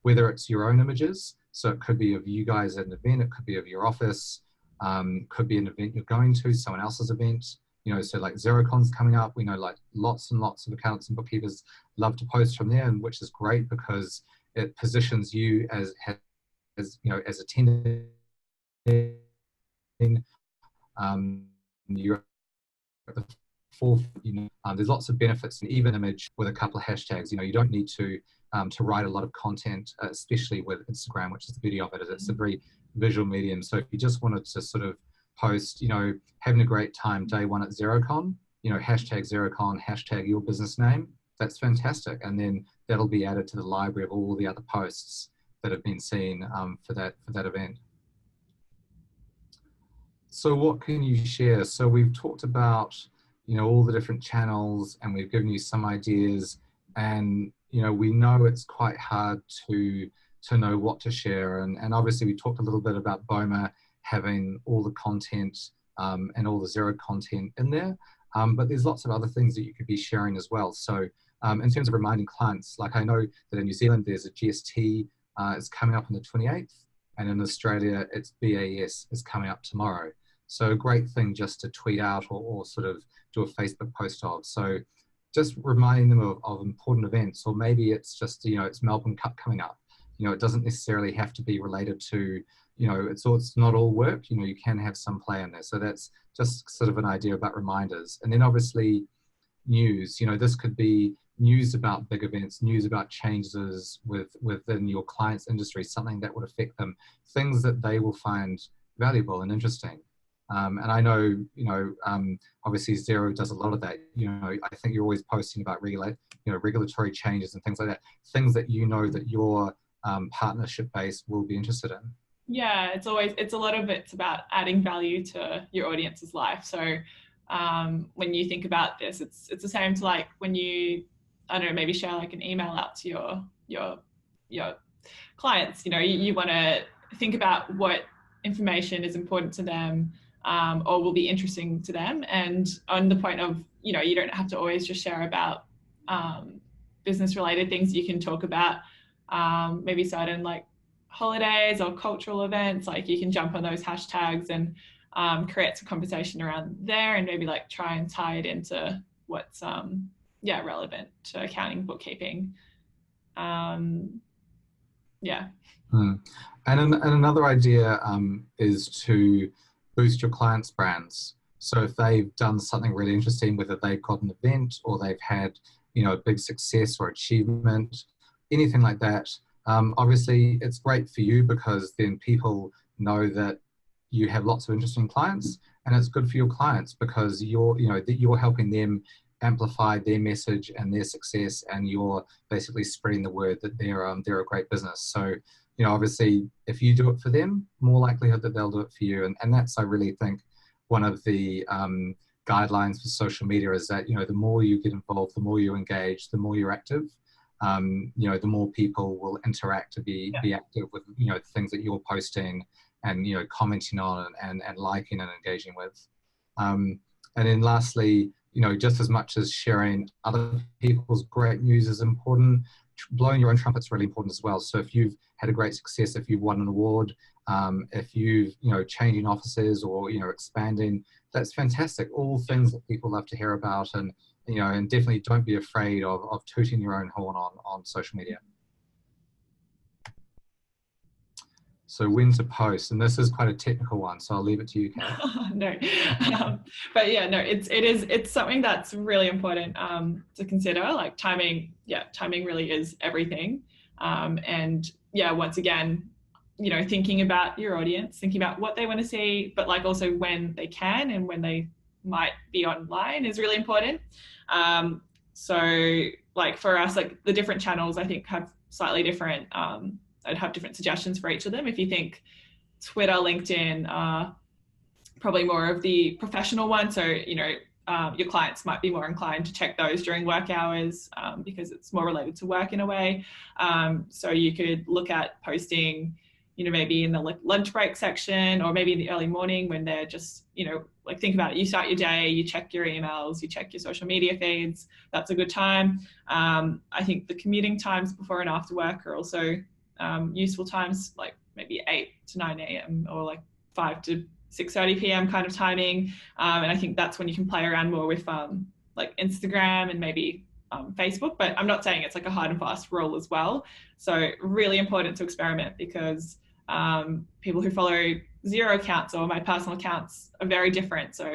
whether it's your own images, so it could be of you guys at an event, it could be of your office, could be an event you're going to, someone else's event, so like XeroCon's coming up. We know like lots and lots of accountants and bookkeepers love to post from there, and which is great because it positions you as attending. You're at the forefront. There's lots of benefits, and even image with a couple of hashtags. You don't need to write a lot of content, especially with Instagram, which is the beauty of it. It's a very visual medium. So if you just wanted to sort of post, having a great time day one at XeroCon, hashtag XeroCon, hashtag your business name, that's fantastic. And then that'll be added to the library of all the other posts that have been seen for that event. So what can you share? So we've talked about, all the different channels, and we've given you some ideas, and, we know it's quite hard to know what to share. And obviously we talked a little bit about Boma having all the content and all the Xero content in there. But there's lots of other things that you could be sharing as well. So in terms of reminding clients, like I know that in New Zealand, there's a GST, it's coming up on the 28th. And in Australia, it's BAS is coming up tomorrow. So a great thing just to tweet out or sort of do a Facebook post of. So just reminding them of important events, or maybe it's just, it's Melbourne Cup coming up. It doesn't necessarily have to be related to, it's not all work, you can have some play in there. So that's just sort of an idea about reminders. And then obviously news, this could be news about big events, news about changes within your client's industry, something that would affect them, things that they will find valuable and interesting. And I know, obviously Xero does a lot of that. I think you're always posting about regulatory changes and things like that, things that that your partnership base will be interested in. Yeah, it's a lot of it's about adding value to your audience's life. So when you think about this, it's the same to like when you, I don't know, maybe share like an email out to your clients. You want to think about what information is important to them, or will be interesting to them. And on the point of, you don't have to always just share about business related things. You can talk about maybe certain like holidays or cultural events. Like you can jump on those hashtags and create some conversation around there, and maybe like try and tie it into what's relevant to accounting, bookkeeping. And another idea is to boost your clients' brands. So if they've done something really interesting, whether they've got an event or they've had, a big success or achievement, anything like that, obviously it's great for you because then people know that you have lots of interesting clients, and it's good for your clients because you're helping them amplify their message and their success, and you're basically spreading the word that they're a great business. So, obviously if you do it for them, more likelihood that they'll do it for you. And that's, I really think, one of the guidelines for social media is that, the more you get involved, the more you engage, the more you're active, the more people will interact to be active with, things that you're posting and, commenting on and liking and engaging with. And then lastly, just as much as sharing other people's great news is important, blowing your own trumpet's really important as well. So if you've had a great success, if you've won an award, if you've, changing offices or, expanding, that's fantastic. All things that people love to hear about, and, and definitely don't be afraid of tooting your own horn on social media. So when to post, and this is quite a technical one, so I'll leave it to you, Kat. No, but yeah, no, it's something that's really important to consider. Like timing really is everything. And yeah, once again, thinking about your audience, thinking about what they want to see, but like also when they can and when they might be online is really important. So like for us, like the different channels, I think have slightly different, I'd have different suggestions for each of them. If you think Twitter, LinkedIn are probably more of the professional one. So, your clients might be more inclined to check those during work hours because it's more related to work in a way. So you could look at posting, maybe in the lunch break section, or maybe in the early morning when they're just, like think about it. You start your day, you check your emails, you check your social media feeds. That's a good time. I think the commuting times before and after work are also useful times, like maybe 8 to 9 a.m. or like 5 to 6:30 p.m. kind of timing. And I think that's when you can play around more with like Instagram and maybe Facebook, but I'm not saying it's like a hard and fast rule as well. So really important to experiment, because people who follow 0 accounts or my personal accounts are very different. So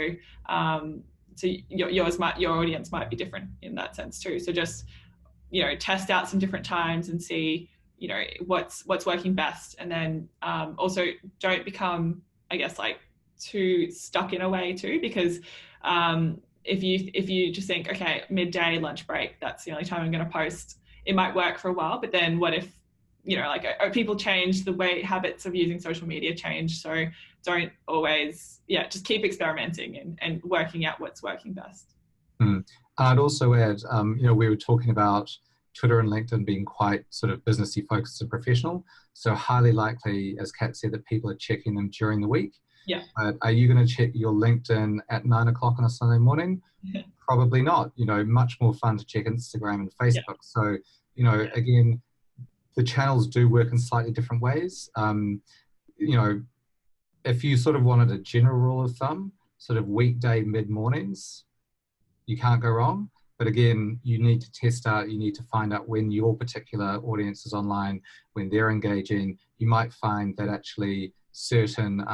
your audience might be different in that sense too. So just, test out some different times and see, what's working best. And then also don't become, I guess, like too stuck in a way too, because if you just think, okay, midday lunch break, that's the only time I'm going to post, it might work for a while, but then what if, people change, the way habits of using social media change. So don't always, just keep experimenting and working out what's working best. I'd also add, we were talking about Twitter and LinkedIn being quite sort of businessy focused and professional. So highly likely, as Kat said, that people are checking them during the week. Yeah. But are you going to check your LinkedIn at 9 o'clock on a Sunday morning? Probably not. Much more fun to check Instagram and Facebook. So, again, the channels do work in slightly different ways. If you sort of wanted a general rule of thumb, sort of weekday mid-mornings, you can't go wrong. But again, you need to test out, you need to find out when your particular audience is online, when they're engaging. You might find that actually certain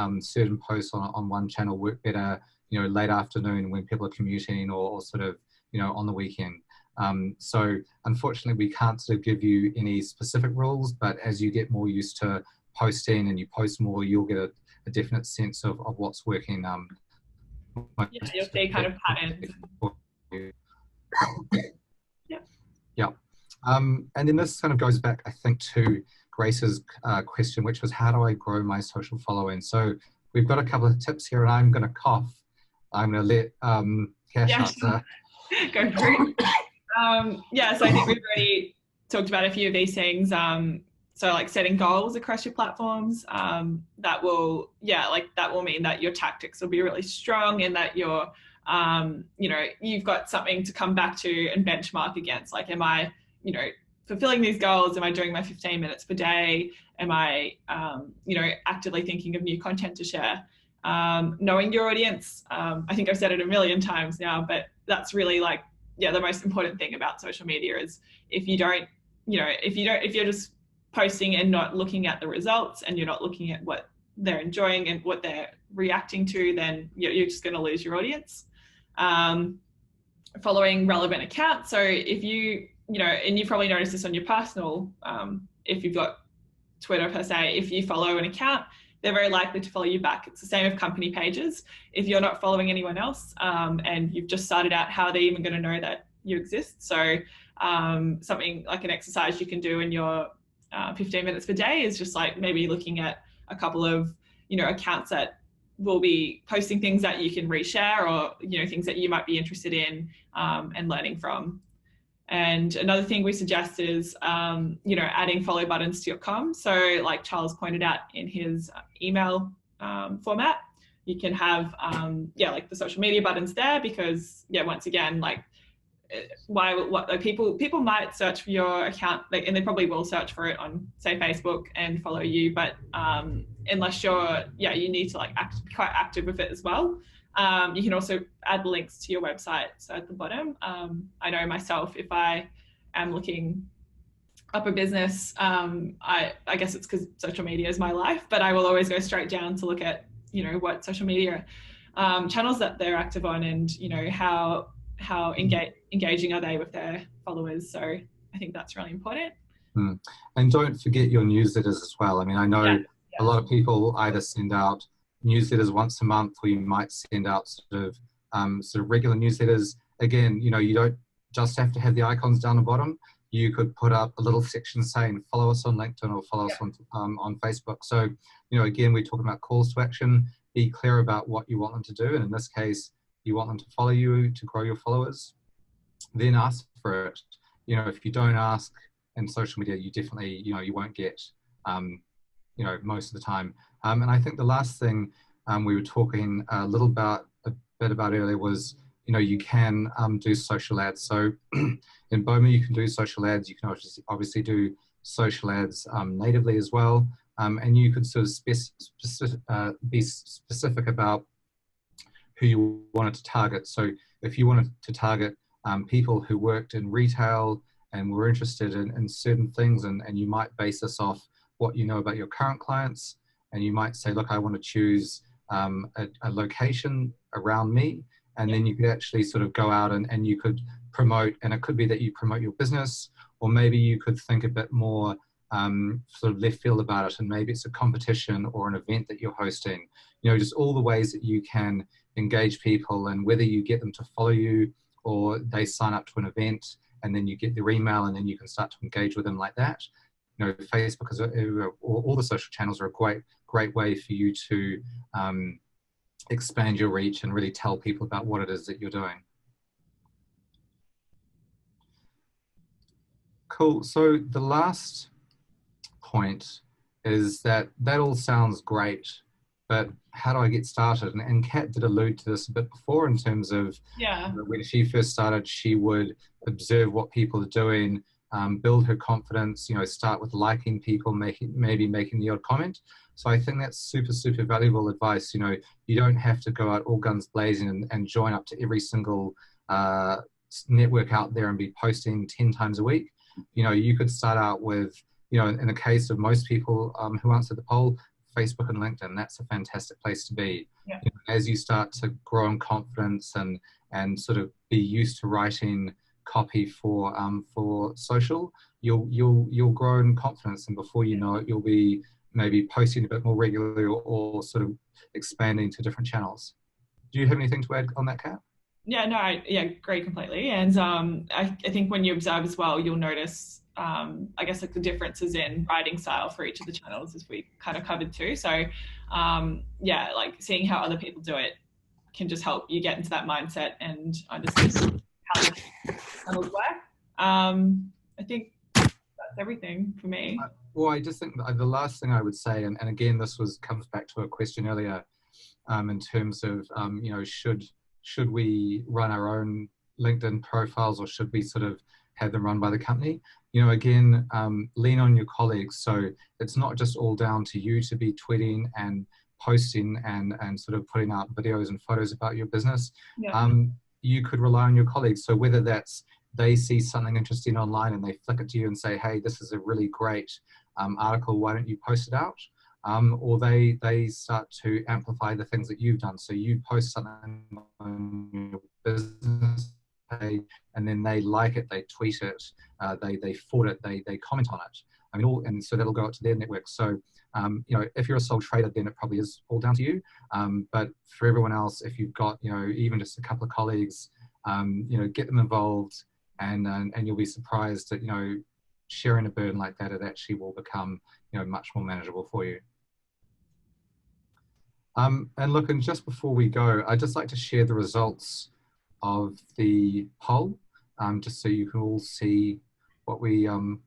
posts on one channel work better, late afternoon when people are commuting, or sort of, on the weekend. So unfortunately, we can't sort of give you any specific rules, but as you get more used to posting and you post more, you'll get a definite sense of what's working. You'll see kind of patterns. Yeah. And then this kind of goes back, I think, to Grace's question, which was, how do I grow my social following? So we've got a couple of tips here, and I'm going to cough. I'm going to let Cash answer. Go for it. So I think we've already talked about a few of these things. So like setting goals across your platforms, that will mean that your tactics will be really strong, and that you're, you've got something to come back to and benchmark against. Like, am I, fulfilling these goals? Am I doing my 15 minutes per day? Am I, actively thinking of new content to share? Knowing your audience. I think I've said it a million times now, but that's really the most important thing about social media is if you're just posting and not looking at the results, and you're not looking at what they're enjoying and what they're reacting to, then you're just going to lose your audience. Following relevant accounts. So if and you probably noticed this on your personal, if you've got Twitter per se, if you follow an account, they're very likely to follow you back. It's the same with company pages. If you're not following anyone else, and you've just started out, how are they even going to know that you exist? So something like an exercise you can do in your 15 minutes per day is just like maybe looking at a couple of, accounts that will be posting things that you can reshare, or, things that you might be interested in and learning from. And another thing we suggest is, adding follow buttons to your comms. So like Charles pointed out in his email format, you can have, like the social media buttons there, because once again, people might search for your account, and they probably will search for it on, say, Facebook and follow you, but unless you're, you need to be quite active with it as well. You can also add links to your website. So at the bottom, I know myself, if I am looking up a business, I guess it's because social media is my life, but I will always go straight down to look at, what social media channels that they're active on, and, how engaging are they with their followers. So I think that's really important. And don't forget your newsletters as well. I mean, I know a lot of people either send out newsletters once a month, or you might send out sort of regular newsletters. Again, you don't just have to have the icons down the bottom. You could put up a little section saying follow us on LinkedIn or follow us on Facebook. So, again, we're talking about calls to action. Be clear about what you want them to do, and in this case, you want them to follow you to grow your followers. Then ask for it. If you don't ask in social media, you definitely, you won't get, most of the time. And I think the last thing we were talking a bit about earlier was, you can do social ads. So in Boma, you can do social ads. You can obviously do social ads natively as well. and you could sort of be specific about who you wanted to target. So if you wanted to target people who worked in retail and were interested in certain things, and you might base this off what you know about your current clients, and you might say, look, I want to choose a location around me, and then you could actually sort of go out and you could promote, and it could be that you promote your business, or maybe you could think a bit more sort of left field about it, and maybe it's a competition or an event that you're hosting. You know, just all the ways that you can engage people, and whether you get them to follow you or they sign up to an event and then you get their email and then you can start to engage with them like that. You know, Facebook is all the social channels are a great way for you to expand your reach and really tell people about what it is that you're doing. Cool. So the last point is that all sounds great, but how do I get started? And Kat did allude to this a bit before in terms of when she first started, she would observe what people are doing, build her confidence, you know, start with liking people, maybe making the odd comment. So I think that's super valuable advice. You know, you don't have to go out all guns blazing and join up to every single network out there and be posting 10 times a week. You know, you could start out with, you know, in the case of most people who answered the poll, Facebook and LinkedIn, that's a fantastic place to be. Yeah. You know, as you start to grow in confidence and sort of be used to writing copy for social, you'll grow in confidence, and before you know it, you'll be maybe posting a bit more regularly or sort of expanding to different channels. Do you have anything to add on that, Kat? Yeah, no, I agree completely. And I think when you observe as well, you'll notice, I guess, like the differences in writing style for each of the channels, as we kind of covered too. So yeah, like seeing how other people do it can just help you get into that mindset and understand how the channels work. I think that's everything for me. Well, I just think the last thing I would say, and again, this comes back to a question earlier, in terms of, you know, should we run our own LinkedIn profiles, or should we sort of have them run by the company? You know, again, lean on your colleagues. So it's not just all down to you to be tweeting and posting and sort of putting out videos and photos about your business. Yeah. You could rely on your colleagues. So whether that's they see something interesting online and they flick it to you and say, hey, this is a really great article, why don't you post it out? Or they start to amplify the things that you've done. So you post something on your business page, and then they like it, they tweet it, they forward it, they comment on it. I mean, and so that'll go out to their network. So, you know, if you're a sole trader, then it probably is all down to you. But for everyone else, if you've got, you know, even just a couple of colleagues, you know, get them involved, and you'll be surprised that, you know, sharing a burden like that, it actually will become, you know, much more manageable for you. And look, and just before we go, I'd just like to share the results of the poll, just so you can all see what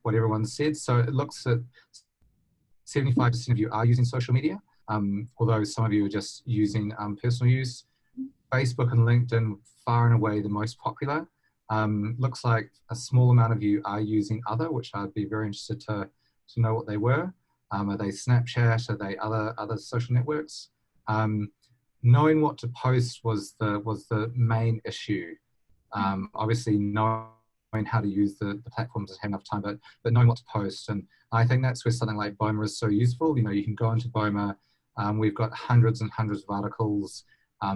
what everyone said. So it looks at 75% of you are using social media, although some of you are just using personal use. Facebook and LinkedIn, far and away the most popular. Looks like a small amount of you are using other, which I'd be very interested to know what they were. Are they Snapchat? Are they other social networks? Knowing what to post was the main issue. Obviously, knowing how to use the platforms and have enough time, but knowing what to post. And I think that's where something like Boma is so useful. You know, you can go into Boma. We've got hundreds and hundreds of articles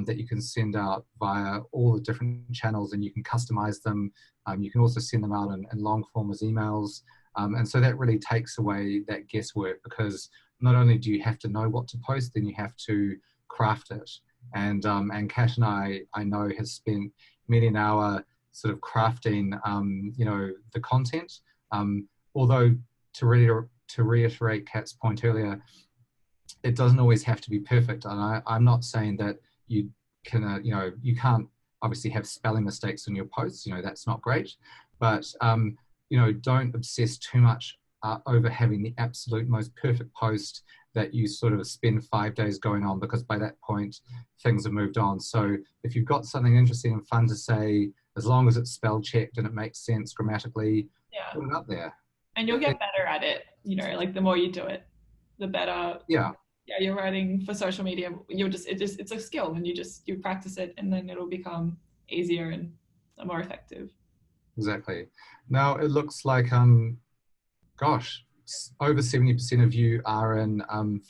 that you can send out via all the different channels, and you can customize them. You can also send them out in long form as emails. And so that really takes away that guesswork, because not only do you have to know what to post, then you have to craft it. And Kat and I know, has spent many an hour sort of crafting, you know, the content. Although to reiterate Kat's point earlier, it doesn't always have to be perfect. And I'm not saying that you can, you know, you can't obviously have spelling mistakes in your posts. You know, that's not great. But you know, don't obsess too much over having the absolute most perfect post that you sort of spend 5 days going on, because by that point things have moved on. So if you've got something interesting and fun to say, as long as it's spell checked and it makes sense grammatically, put it up there. And you'll get better at it, you know, like the more you do it. the better. Yeah. Yeah, you're writing for social media. It's a skill, and you practice it, and then it'll become easier and more effective. Exactly. Now it looks like gosh, over 70% of you are in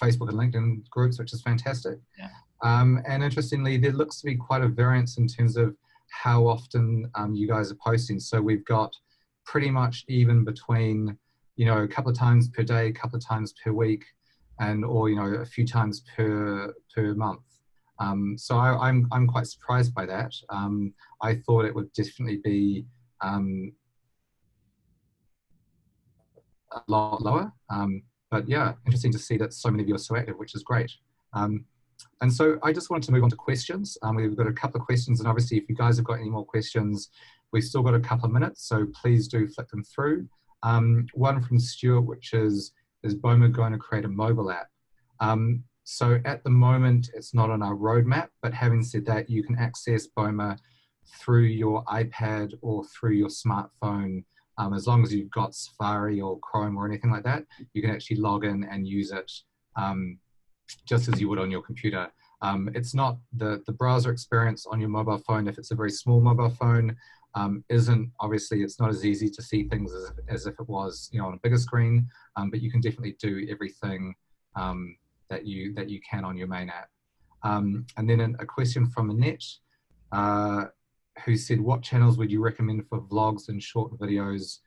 Facebook and LinkedIn groups, which is fantastic. Yeah. And interestingly, there looks to be quite a variance in terms of how often you guys are posting. So we've got pretty much even between, a couple of times per day, a couple of times per week, or a few times per month. So I'm quite surprised by that. I thought it would definitely be a lot lower. But yeah, interesting to see that so many of you are so active, which is great. And so I just wanted to move on to questions. We've got a couple of questions, and obviously if you guys have got any more questions, we've still got a couple of minutes, so please do flick them through. One from Stuart, which is Boma going to create a mobile app? So at the moment, it's not on our roadmap, but having said that, you can access Boma through your iPad or through your smartphone. As long as you've got Safari or Chrome or anything like that, you can actually log in and use it just as you would on your computer. It's not the browser experience on your mobile phone, if it's a very small mobile phone, obviously it's not as easy to see things as if it was on a bigger screen, but you can definitely do everything that you can on your main app. And then a question from Annette, who said, what channels would you recommend for vlogs and short videos?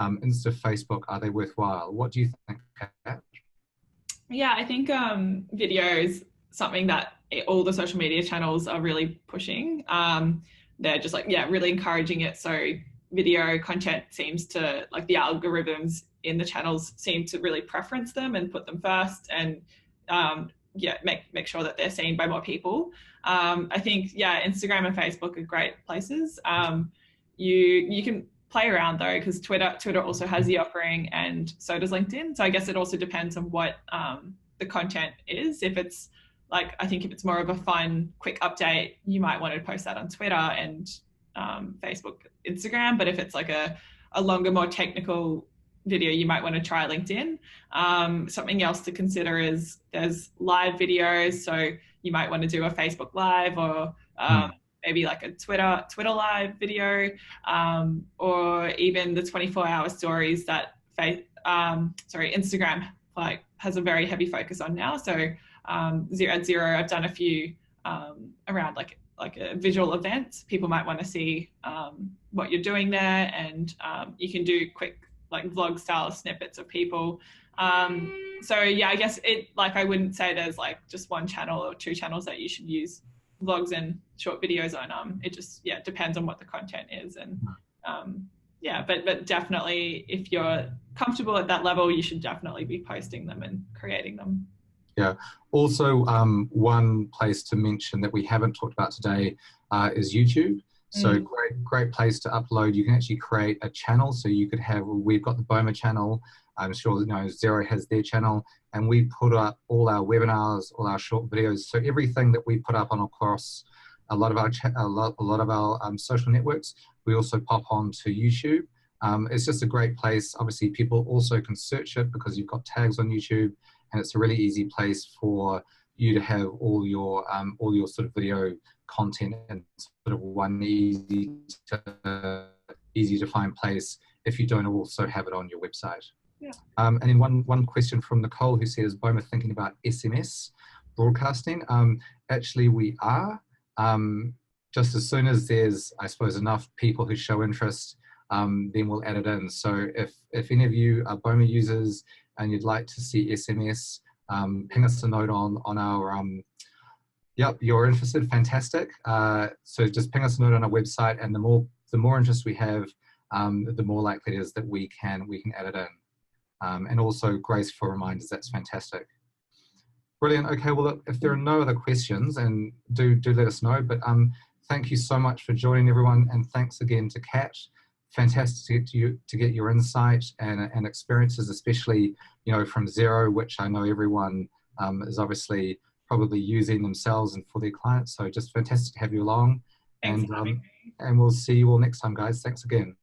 Insta, Facebook, are they worthwhile? What do you think, Kat? Yeah, I think video is something that all the social media channels are really pushing. They're just really encouraging it. So video content seems to, the algorithms in the channels seem to really preference them and put them first, and make sure that they're seen by more people. I think, Instagram and Facebook are great places. You can play around though, because Twitter also has the offering, and so does LinkedIn. So I guess it also depends on what the content is. If it's I think if it's more of a fun, quick update, you might want to post that on Twitter and Facebook, Instagram. But if it's a longer, more technical video, you might want to try LinkedIn. Something else to consider is there's live videos. So you might want to do a Facebook Live, or maybe a Twitter Live video, or even the 24-hour stories that Instagram has a very heavy focus on now. So at Xero, I've done a few around a visual event. People might want to see what you're doing there, and you can do quick vlog style snippets of people. So yeah, I guess I wouldn't say there's just one channel or two channels that you should use vlogs and short videos on. It just depends on what the content is, and but definitely if you're comfortable at that level, you should definitely be posting them and creating them. Yeah. Also, one place to mention that we haven't talked about today is YouTube. So great place to upload. You can actually create a channel. So you could we've got the Boma channel. I'm sure Xero has their channel, and we put up all our webinars, all our short videos. So everything that we put up on across a lot of our social networks, we also pop onto YouTube. It's just a great place. Obviously, people also can search it because you've got tags on YouTube, and it's a really easy place for you to have all your sort of video content in sort of one easy to find place if you don't also have it on your website. Yeah. And then one question from Nicole, who says, Boma thinking about SMS broadcasting? Actually, we are. Just as soon as there's, I suppose, enough people who show interest, then we'll add it in. So if any of you are Boma users and you'd like to see SMS, ping us a note on our, you're interested, fantastic. So just ping us a note on our website, and the more interest we have, the more likely it is that we can add it in. And also Grace for reminders, that's fantastic. Brilliant. Okay, well, look, if there are no other questions, and do let us know, but thank you so much for joining, everyone, and thanks again to Kat. Fantastic to get your insight and experiences, especially from Xero, which I know everyone is obviously probably using themselves and for their clients. So just fantastic to have you along. Thanks for having me. And we'll see you all next time, guys. Thanks again.